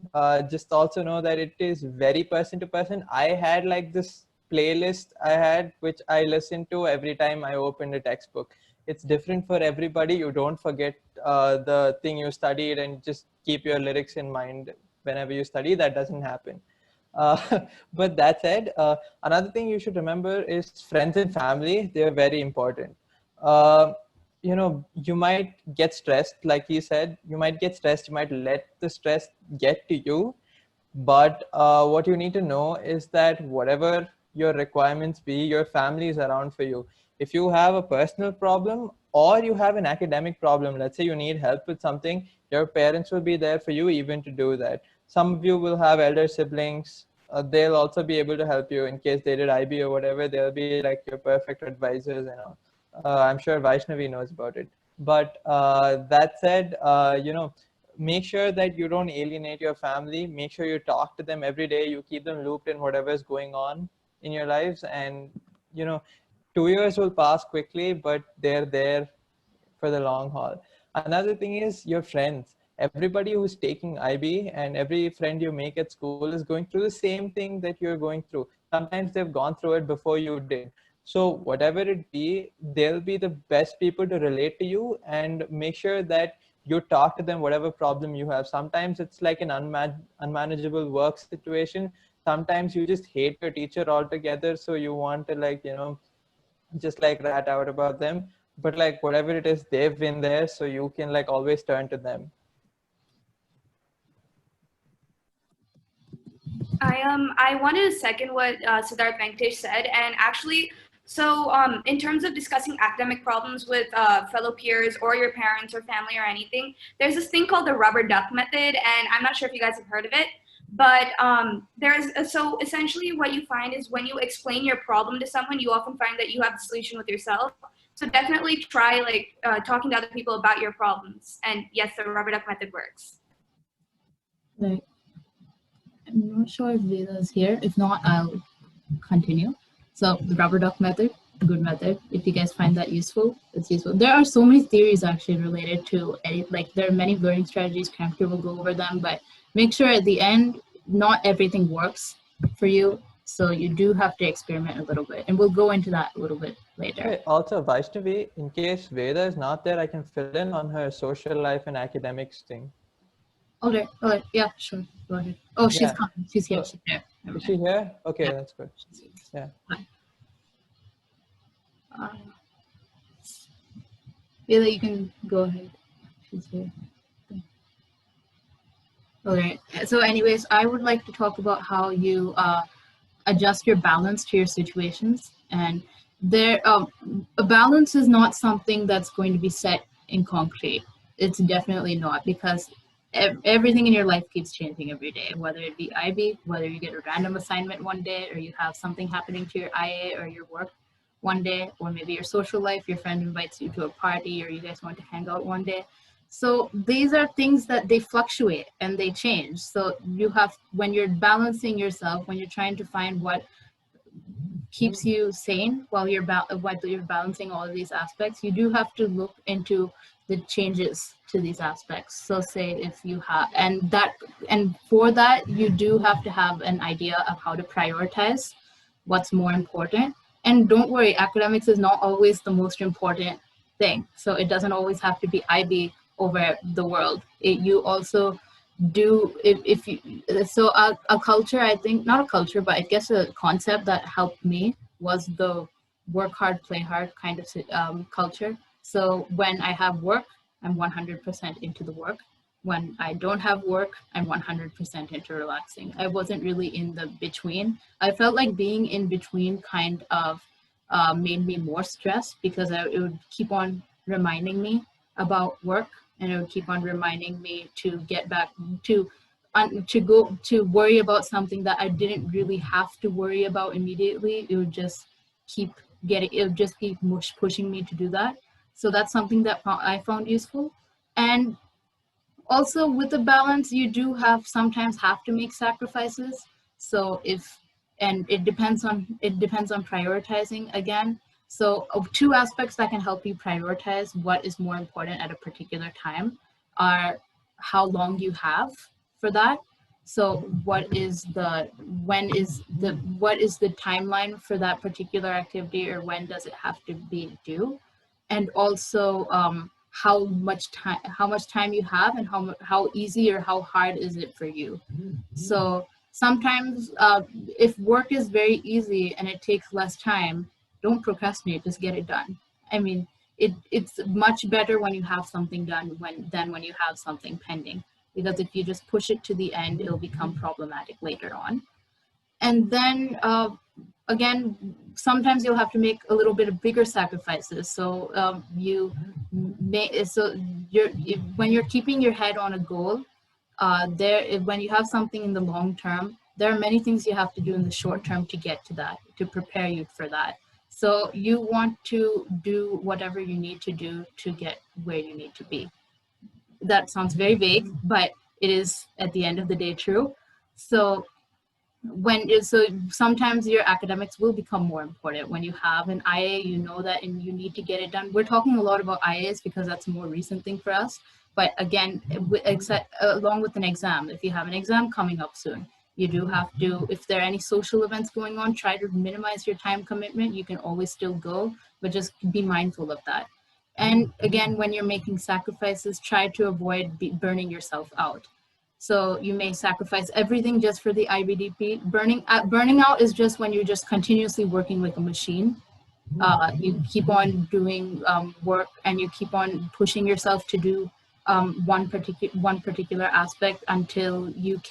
just also know that it is very person to person. I had like this playlist which I listened to every time I opened a textbook. It's different for everybody. You don't forget the thing you studied and just keep your lyrics in mind whenever you study. That doesn't happen. Uh, but that said, another thing you should remember is friends and family. They're very important. Uh, you might get stressed, like he said, you might get stressed, you might let the stress get to you. But what you need to know is that whatever your requirements be, your family is around for you. If you have a personal problem or you have an academic problem, let's say you need help with something, your parents will be there for you even to do that. Some of you will have elder siblings. They'll also be able to help you in case they did IB or whatever. They'll be like your perfect advisors and all. I'm sure Vaishnavi knows about it. But that said, make sure that you don't alienate your family. Make sure you talk to them every day. You keep them looped in whatever is going on in your lives. And, 2 years will pass quickly, but they're there for the long haul. Another thing is your friends. Everybody who's taking IB and every friend you make at school is going through the same thing that you're going through. Sometimes they've gone through it before you did. So whatever it be, they'll be the best people to relate to you, and make sure that you talk to them whatever problem you have. Sometimes it's like an unmanageable work situation. Sometimes you just hate your teacher altogether, so you want to just like rat out about them. But like whatever it is, they've been there, so you can like always turn to them. I wanted to second what Siddharth Venkatesh said, and actually, so in terms of discussing academic problems with fellow peers or your parents or family or anything, there's this thing called the rubber duck method, and I'm not sure if you guys have heard of it, but so essentially what you find is when you explain your problem to someone, you often find that you have the solution with yourself. So definitely try talking to other people about your problems, and yes, the rubber duck method works. Right. I'm not sure if Veda is here. If not, I'll continue. So the rubber duck method, good method. If you guys find that useful, it's useful. There are so many theories actually related to edit. Like there are many learning strategies. Cramcure will go over them, but make sure at the end, not everything works for you. So you do have to experiment a little bit, and we'll go into that a little bit later. Okay. Also, Vaishnavi, in case Veda is not there, I can fill in on her social life and academics thing. Okay. Yeah, sure. Go ahead. Oh, she's coming. She's here. She's here. Is she here? Okay, yeah. That's good. Yeah. Veda, you can go ahead. She's here. Okay. So anyways, I would like to talk about how you adjust your balance to your situations. And there, a balance is not something that's going to be set in concrete. It's definitely not, because everything in your life keeps changing every day, whether it be IB, whether you get a random assignment one day, or you have something happening to your IA or your work one day, or maybe your social life, your friend invites you to a party, or you guys want to hang out one day. So these are things that they fluctuate and they change. So you have, when you're balancing yourself, when you're trying to find what keeps you sane while you're balancing all of these aspects, you do have to look into the changes to these aspects. So say if you have, and for that, you do have to have an idea of how to prioritize what's more important. And don't worry, academics is not always the most important thing. So it doesn't always have to be IB over the world. You also do, if you, so a culture, I think, not a culture, but I guess a concept that helped me was the work hard, play hard kind of culture. So when I have work, I'm 100% into the work. When I don't have work, I'm 100% into relaxing. I wasn't really in the between. I felt like being in between kind of made me more stressed, because it would keep on reminding me about work, and it would keep on reminding me to get back to go to worry about something that I didn't really have to worry about immediately. It would just keep pushing me to do that. So that's something that I found useful. And also with the balance, you do sometimes have to make sacrifices. So and it depends on prioritizing again. So two aspects that can help you prioritize what is more important at a particular time are how long you have for that. So what is the timeline for that particular activity, or when does it have to be due? And also how much time you have, and how easy or how hard is it for you. So sometimes if work is very easy and it takes less time, don't procrastinate, just get it done. I mean, it's much better when you have something done than when you have something pending, because if you just push it to the end, it'll become problematic later on. And then again, sometimes you'll have to make a little bit of bigger sacrifices. So when you're keeping your head on a goal, when you have something in the long term, there are many things you have to do in the short term to get to that, to prepare you for that. So you want to do whatever you need to do to get where you need to be. That sounds very vague, but it is at the end of the day true. So sometimes your academics will become more important. When you have an IA, you know that, and you need to get it done. We're talking a lot about IAs because that's a more recent thing for us. But again, along with an exam, if you have an exam coming up soon, you do have to, if there are any social events going on, try to minimize your time commitment. You can always still go, but just be mindful of that. And again, when you're making sacrifices, try to avoid burning yourself out. So you may sacrifice everything just for the IBDP. Burning out is just when you're just continuously working like a machine. You keep on doing work, and you keep on pushing yourself to do one particular aspect until you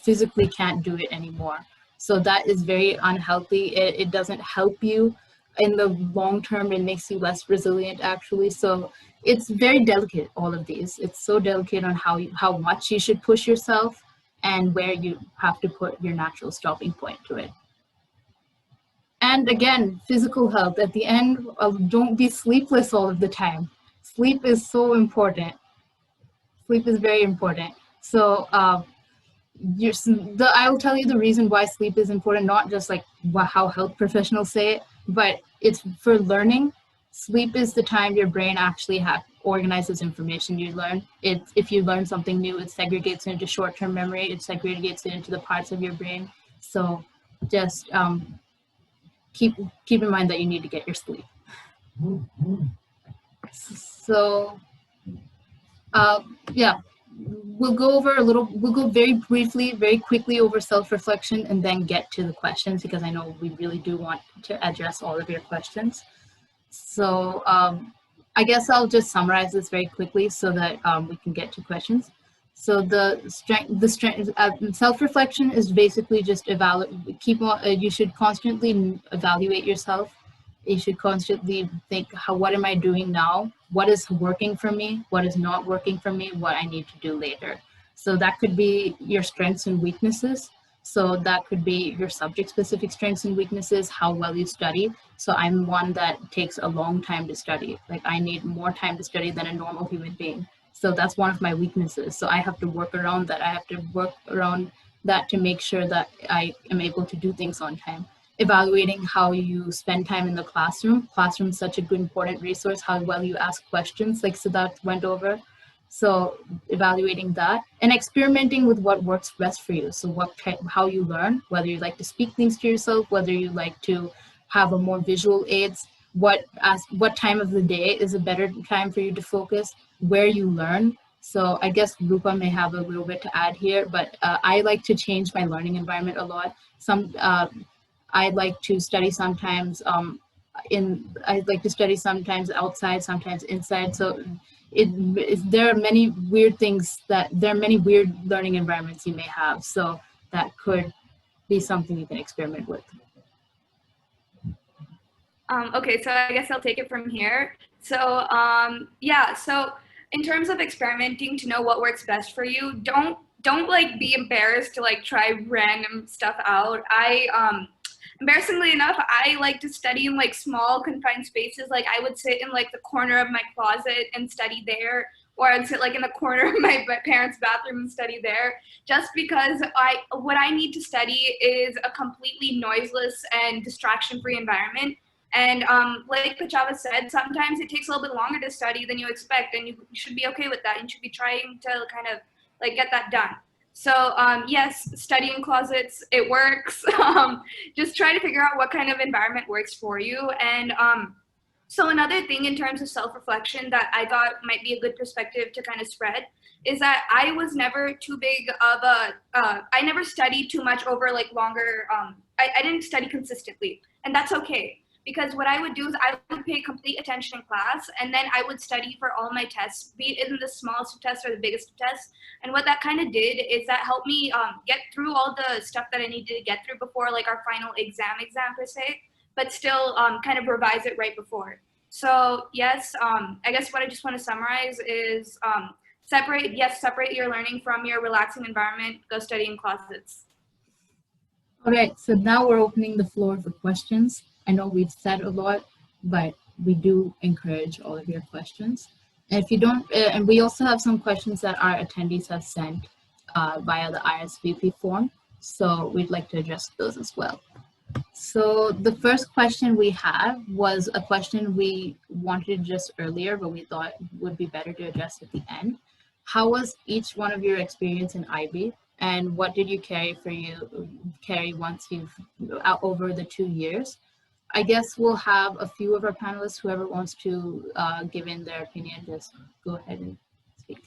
physically can't do it anymore. So that is very unhealthy. It doesn't help you in the long term. It makes you less resilient, actually. So it's very delicate, all of these. It's so delicate on how much you should push yourself and where you have to put your natural stopping point to it. And again, physical health. At the end, don't be sleepless all of the time. Sleep is so important. Sleep is very important. So I will tell you the reason why sleep is important, not just like how health professionals say it, but it's for learning. Sleep is the time your brain actually organizes information you learn. If you learn something new, it segregates it into short-term memory. It segregates it into the parts of your brain. So just keep in mind that you need to get your sleep. So yeah, we'll go very briefly, very quickly over self-reflection, and then get to the questions, because I know we really do want to address all of your questions. So I guess I'll just summarize this very quickly so that we can get to questions. So self-reflection is basically just you should constantly evaluate yourself. You should constantly think, what am I doing now? What is working for me? What is not working for me? What I need to do later. So that could be your strengths and weaknesses. So that could be your subject-specific strengths and weaknesses, how well you study. So I'm one that takes a long time to study. Like, I need more time to study than a normal human being. So that's one of my weaknesses. So I have to work around that. I have to work around that to make sure that I am able to do things on time. Evaluating how you spend time in the classroom. Classroom is such a good, important resource, how well you ask questions, like Siddharth went over. So evaluating that, and experimenting with what works best for you. So how you learn, whether you like to speak things to yourself, whether you like to have a more visual aids, what time of the day is a better time for you to focus, where you learn. So I guess Rupa may have a little bit to add here, but I like to change my learning environment a lot. I like to study sometimes sometimes outside, sometimes inside. So there are many weird learning environments you may have. So that could be something you can experiment with. Okay, so I guess I'll take it from here. So yeah, so in terms of experimenting to know what works best for you, don't like be embarrassed to like try random stuff out. Embarrassingly enough, I like to study in like small confined spaces. Like I would sit in like the corner of my closet and study there, or I'd sit like in the corner of my parents' bathroom and study there, just because what I need to study is a completely noiseless and distraction-free environment. And like Pachava said, sometimes it takes a little bit longer to study than you expect, and you should be okay with that. You should be trying to kind of like get that done. So yes, studying closets, it works. Just try to figure out what kind of environment works for you. And so another thing in terms of self-reflection that I thought might be a good perspective to kind of spread is that I was never too big of I never studied too much over like longer, I didn't study consistently, and that's okay. Because what I would do is I would pay complete attention in class, and then I would study for all my tests, be it in the smallest of tests or the biggest of tests. And what that kind of did is that helped me get through all the stuff that I needed to get through before like our final exam per se, but still kind of revise it right before. So yes, I guess what I just want to summarize is separate your learning from your relaxing environment, go study in closets. All right, so now we're opening the floor for questions. I know we've said a lot, but we do encourage all of your questions. And if you don't, and we also have some questions that our attendees have sent via the ISVP form. So we'd like to address those as well. So the first question we have was a question we wanted to address earlier, but we thought would be better to address at the end. How was each one of your experience in IB? And what did you carry once you've over the 2 years? I guess we'll have a few of our panelists, whoever wants to give in their opinion, just go ahead and speak.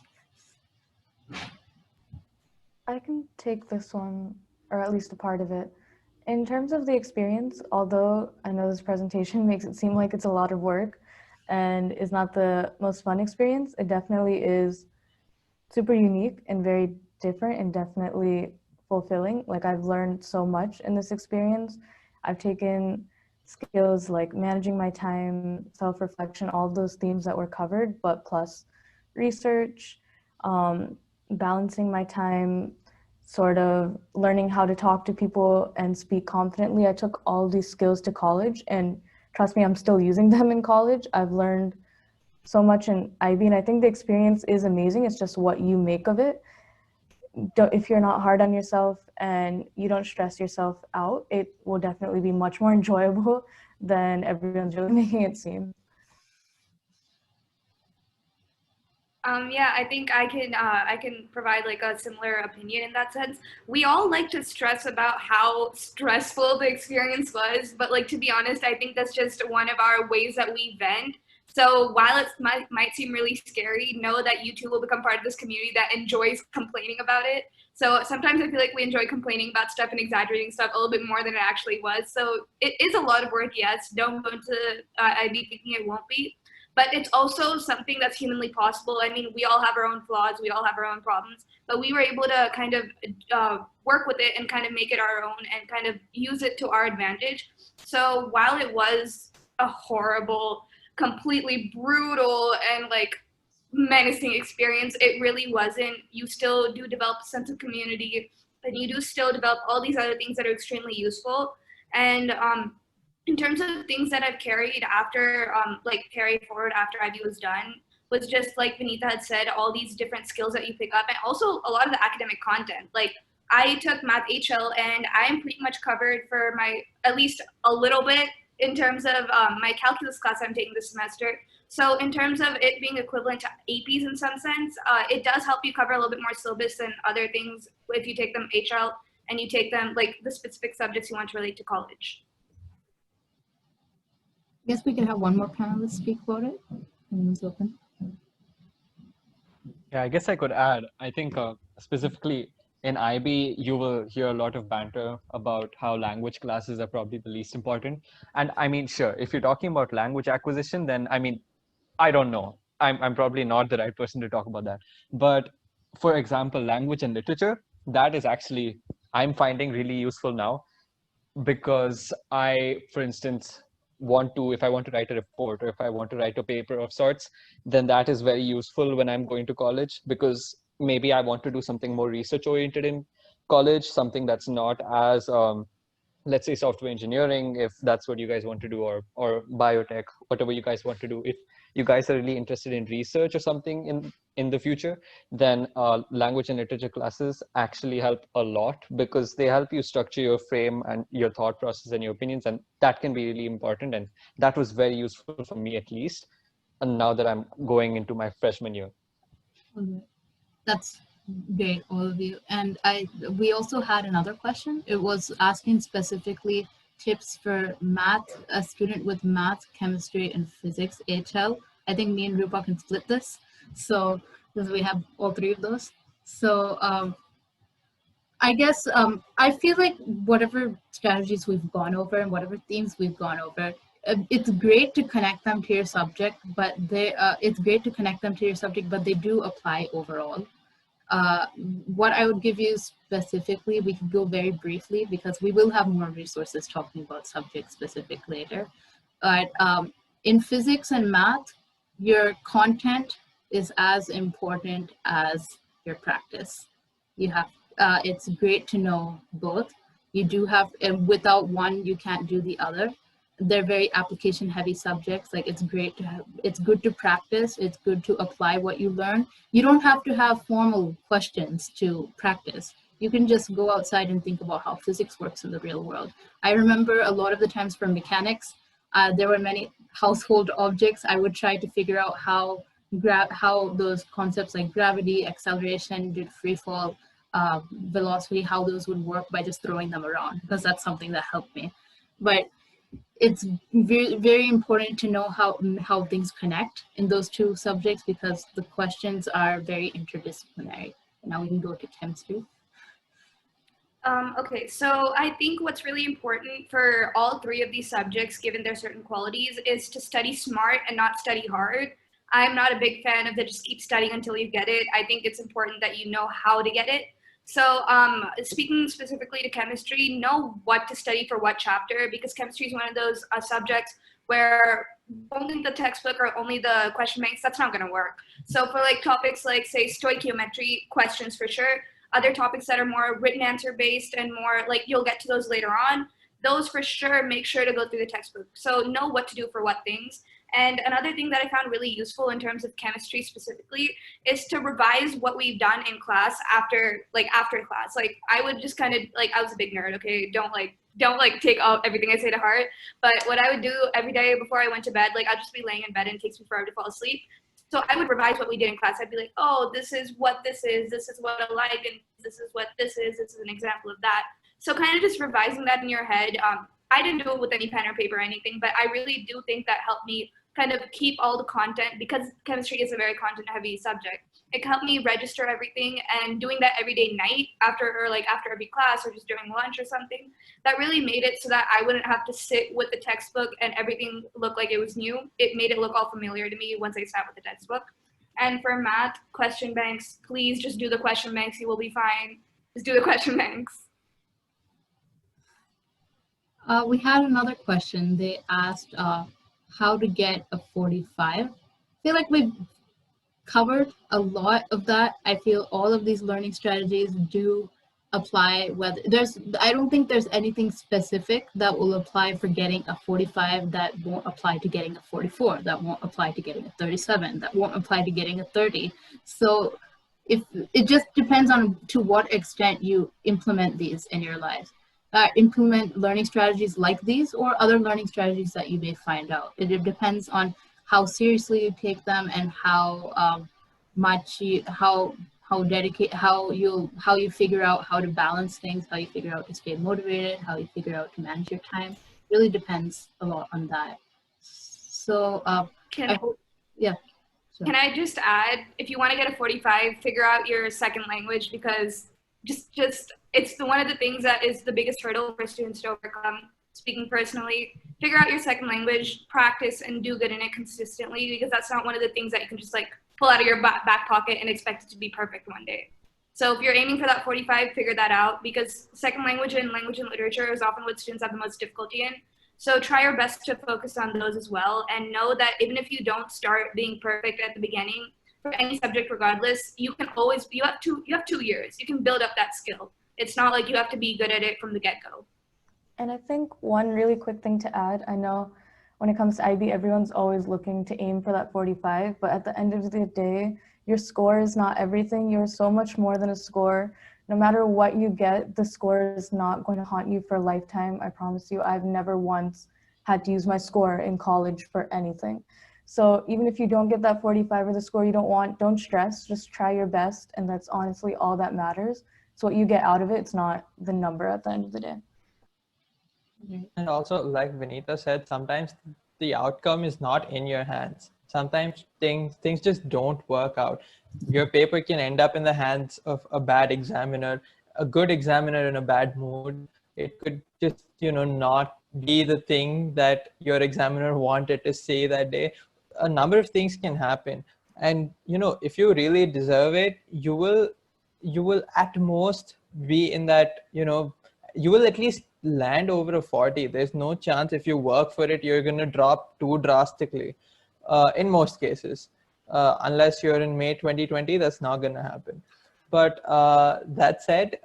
I can take this one, or at least a part of it. In terms of the experience, although I know this presentation makes it seem like it's a lot of work and is not the most fun experience, it definitely is super unique and very different and definitely fulfilling. Like, I've learned so much in this experience. I've taken skills like managing my time, self-reflection, all those themes that were covered, but plus research, balancing my time, sort of learning how to talk to people and speak confidently. I took all these skills to college, and trust me, I'm still using them in college. I've learned so much in IB, and I think the experience is amazing. It's just what you make of it. If you're not hard on yourself and you don't stress yourself out, it will definitely be much more enjoyable than everyone's really making it seem. Yeah, I think I can provide like a similar opinion in that sense. We all like to stress about how stressful the experience was, but like, to be honest, I think that's just one of our ways that we vent. So while it might seem really scary, know that you too will become part of this community that enjoys complaining about it. So sometimes I feel like we enjoy complaining about stuff and exaggerating stuff a little bit more than it actually was. So it is a lot of work, yes. Don't go into IB thinking it won't be. But it's also something that's humanly possible. I mean, we all have our own flaws, we all have our own problems, but we were able to kind of work with it and kind of make it our own and kind of use it to our advantage. So while it was a horrible, completely brutal and like menacing experience, it really wasn't. You still do develop a sense of community, and you do still develop all these other things that are extremely useful. And in terms of things that I've carried after, carry forward after IB was done, was just like Vinita had said, all these different skills that you pick up, and also a lot of the academic content. Like, I took Math HL, and I'm pretty much covered for my, at least a little bit, in terms of my calculus class I'm taking this semester. So in terms of it being equivalent to APs in some sense, it does help you cover a little bit more syllabus than other things if you take them HL and you take them like the specific subjects you want to relate to college. I guess we could have one more panelist speak about it. Anyone's open. Yeah, I guess I could add, I think specifically in IB, you will hear a lot of banter about how language classes are probably the least important. And I mean, sure, if you're talking about language acquisition, then I mean, I don't know. I'm probably not the right person to talk about that. But for example, language and literature, that is actually, I'm finding really useful now, because I, for instance, if I want to write a report or if I want to write a paper of sorts, then that is very useful when I'm going to college, because maybe I want to do something more research oriented in college, something that's not as, let's say, software engineering, if that's what you guys want to do, or biotech, whatever you guys want to do. If you guys are really interested in research or something in the future, then language and literature classes actually help a lot, because they help you structure your frame and your thought process and your opinions, and that can be really important. And that was very useful for me, at least, and now that I'm going into my freshman year. Okay. That's great, all of you. And we also had another question. It was asking specifically tips for math, a student with math, chemistry, and physics, HL. I think me and Rupa can split this. So, because we have all three of those. So, I guess I feel like whatever strategies we've gone over and whatever themes we've gone over, it's great to connect them to your subject, but they do apply overall. What I would give you specifically, we could go very briefly because we will have more resources talking about subject specific later. But in physics and math, your content is as important as your practice. You have, it's great to know both. You do have, and without one, you can't do the other. They're very application heavy subjects. Like it's great to have, it's good to practice. It's good to apply what you learn. You don't have to have formal questions to practice. You can just go outside and think about how physics works in the real world. I remember a lot of the times for mechanics, there were many household objects. I would try to figure out how those concepts like gravity, acceleration, free fall, velocity, how those would work by just throwing them around, because that's something that helped me. But it's very, very important to know how things connect in those two subjects, because the questions are very interdisciplinary. Now we can go to chemistry. Okay, so I think what's really important for all three of these subjects, given their certain qualities, is to study smart and not study hard. I'm not a big fan of the just keep studying until you get it. I think it's important that you know how to get it. So speaking specifically to chemistry, know what to study for what chapter, because chemistry is one of those subjects where only the textbook or only the question banks, that's not going to work. So for like topics like, say, stoichiometry questions for sure, other topics that are more written answer based and more like you'll get to those later on, those for sure, make sure to go through the textbook. So know what to do for what things. And another thing that I found really useful in terms of chemistry specifically is to revise what we've done in class after class. Like I would just kind of like, I was a big nerd, okay? Don't take everything I say to heart. But what I would do every day before I went to bed, like I'll just be laying in bed and it takes me forever to fall asleep. So I would revise what we did in class. I'd be like, oh, this is what this is what I like, and this is what this is an example of that. So kind of just revising that in your head. I didn't do it with any pen or paper or anything, but I really do think that helped me kind of keep all the content, because chemistry is a very content heavy subject. It helped me register everything, and doing that every day night after every class or just during lunch or something, that really made it so that I wouldn't have to sit with the textbook and everything look like it was new. It made it look all familiar to me once I sat with the textbook. And for math, question banks, please just do the question banks. You will be fine. Just do the question banks. We had another question. They asked how to get a 45. I feel like we've covered a lot of that. I feel all of these learning strategies do apply. Whether I don't think there's anything specific that will apply for getting a 45 that won't apply to getting a 44, that won't apply to getting a 37, that won't apply to getting a 30. So if it just depends on to what extent you implement these in your lives. Implement learning strategies like these or other learning strategies that you may find out. It depends on how seriously you take them and how much you, how you figure out how to balance things, how you figure out to stay motivated, how you figure out to manage your time. Really depends a lot on that. So Can I just add, if you want to get a 45, figure out your second language, because just it's one of the things that is the biggest hurdle for students to overcome. Speaking personally, figure out your second language, practice, and do good in it consistently, because that's not one of the things that you can just like pull out of your back pocket and expect it to be perfect one day. So if you're aiming for that 45, figure that out, because second language and language and literature is often what students have the most difficulty in. So try your best to focus on those as well, and know that even if you don't start being perfect at the beginning for any subject regardless, you have 2 years. You can build up that skill. It's not like you have to be good at it from the get-go. And I think one really quick thing to add, I know when it comes to IB, everyone's always looking to aim for that 45, but at the end of the day, your score is not everything. You're so much more than a score. No matter what you get, the score is not going to haunt you for a lifetime. I promise you. I've never once had to use my score in college for anything. So even if you don't get that 45 or the score you don't want, don't stress. Just try your best. And that's honestly all that matters. So what you get out of it, it's not the number at the end of the day. And also, like Vinita said, sometimes the outcome is not in your hands. Sometimes things just don't work out. Your paper can end up in the hands of a bad examiner, a good examiner in a bad mood. It could just, not be the thing that your examiner wanted to say that day. A number of things can happen. And, if you really deserve it, you will at most be in that, you will at least land over a 40. There's no chance if you work for it, you're going to drop too drastically in most cases. Unless you're in May 2020, that's not going to happen. But that said,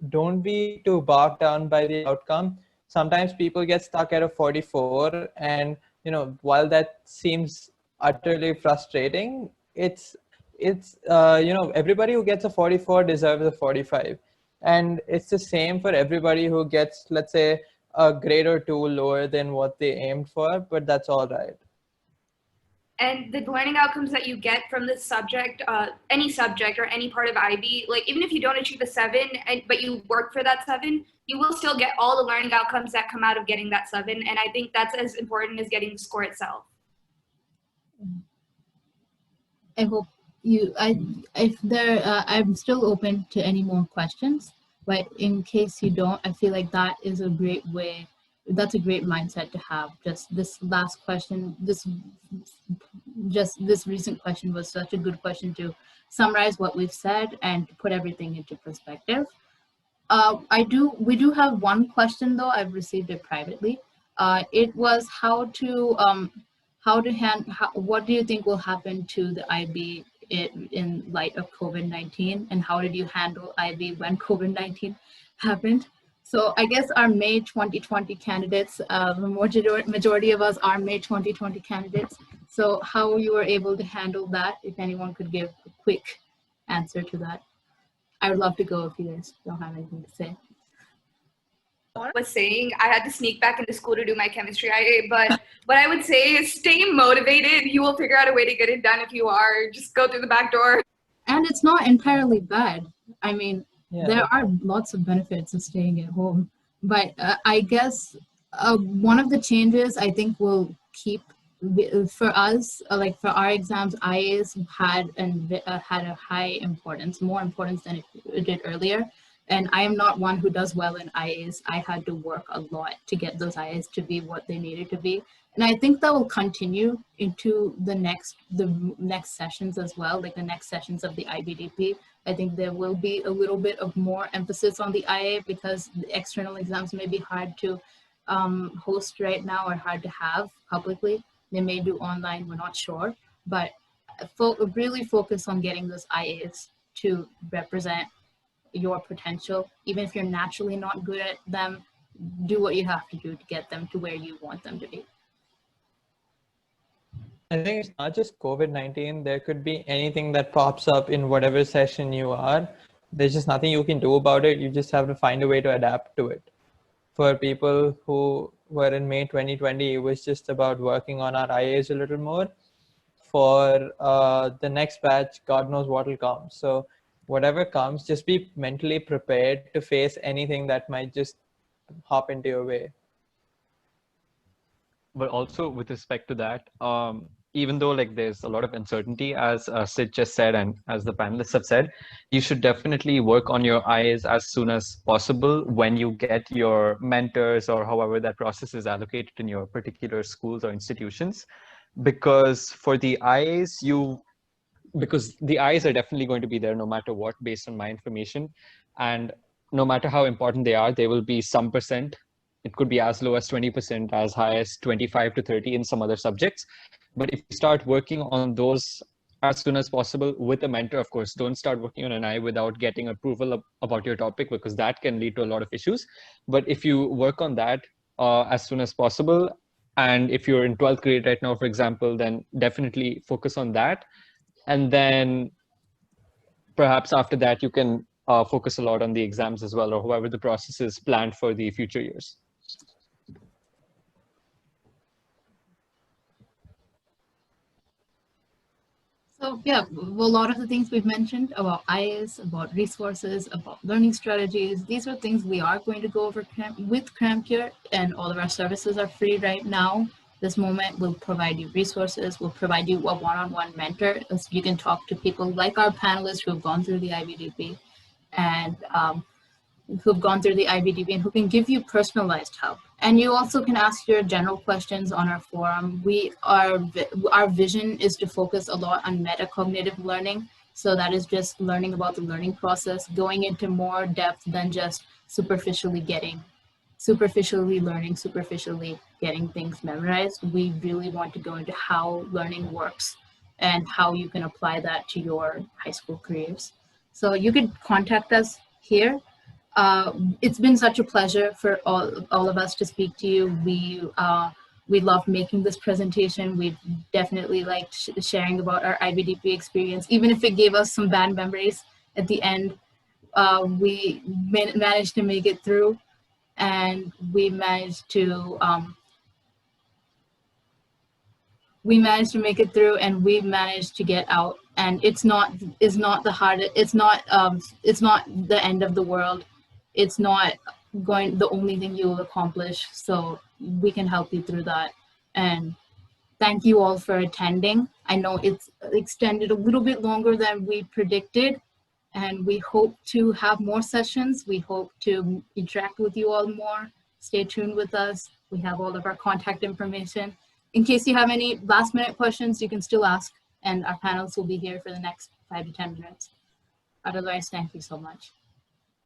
don't be too bogged down by the outcome. Sometimes people get stuck at a 44, and while that seems utterly frustrating, it's everybody who gets a 44 deserves a 45. And it's the same for everybody who gets, let's say, a grade or two lower than what they aimed for, but that's all right. And the learning outcomes that you get from this subject, any subject or any part of IB, like even if you don't achieve a 7, but you work for that 7, you will still get all the learning outcomes that come out of getting that 7. And I think that's as important as getting the score itself. I hope I'm still open to any more questions, but in case you don't, I feel like that is a great way. That's a great mindset to have. Just this last question, this recent question was such a good question to summarize what we've said and to put everything into perspective. We do have one question though. I've received it privately. It was what do you think will happen to the IB in light of COVID-19, and how did you handle IB when COVID-19 happened? So I guess our May 2020 candidates, the majority of us are May 2020 candidates. So how you were able to handle that, if anyone could give a quick answer to that. I would love to go if you guys don't have anything to say. Was saying I had to sneak back into school to do my chemistry IA, but what I would say is stay motivated. You will figure out a way to get it done. If you are, just go through the back door. And it's not entirely bad. I mean, Yeah. There are lots of benefits of staying at home, but I guess one of the changes I think will keep for us, like for our exams, IAs had a high importance, more importance than it did earlier. And I am not one who does well in IAs. I had to work a lot to get those IAs to be what they needed to be. And I think that will continue into the next sessions as well, like the next sessions of the IBDP. I think there will be a little bit of more emphasis on the IA because the external exams may be hard to host right now or hard to have publicly. They may do online, we're not sure, but really focus on getting those IAs to represent your potential. Even if you're naturally not good at them, do what you have to do to get them to where you want them to be. I think it's not just COVID-19. There could be anything that pops up in whatever session you are. There's just nothing you can do about it. You just have to find a way to adapt to it. For people who were in May 2020, it was just about working on our IAs a little more. For the next batch, God knows what will come. So whatever comes, just be mentally prepared to face anything that might just hop into your way. But also with respect to that, even though like there's a lot of uncertainty, as Sid just said, and as the panelists have said, you should definitely work on your IAs as soon as possible when you get your mentors or however that process is allocated in your particular schools or institutions. Because for the IAs, because the IAs are definitely going to be there no matter what, based on my information. And no matter how important they are, there will be some percent. It could be as low as 20%, as high as 25 to 30 in some other subjects. But if you start working on those as soon as possible with a mentor, of course, don't start working on an IA without getting approval about your topic, because that can lead to a lot of issues. But if you work on that as soon as possible, and if you're in 12th grade right now, for example, then definitely focus on that. And then perhaps after that, you can focus a lot on the exams as well, or however the process is planned for the future years. So yeah, a lot of the things we've mentioned about IIS, about resources, about learning strategies, these are things we are going to go over with Cramcure, and all of our services are free right now. This moment will provide you resources, will provide you a one-on-one mentor, so you can talk to people like our panelists who have gone through the IBDP and who've gone through the IBDP and who can give you personalized help. And you also can ask your general questions on our forum. Our vision is to focus a lot on metacognitive learning. So that is just learning about the learning process, going into more depth than just superficially learning, superficially getting things memorized. We really want to go into how learning works and how you can apply that to your high school careers. So you could contact us here. It's been such a pleasure for all of us to speak to you. We love making this presentation. We've definitely liked sharing about our IBDP experience, even if it gave us some bad memories at the end. We managed to make it through, and we managed to make it through, and we managed to get out. And it's not the hardest. It's not the end of the world. It's not the only thing you will accomplish. So we can help you through that. And thank you all for attending. I know it's extended a little bit longer than we predicted, and we hope to have more sessions. We hope to interact with you all more. Stay tuned with us. We have all of our contact information. In case you have any last minute questions, you can still ask, and our panelists will be here for the next 5 to 10 minutes. Otherwise, thank you so much.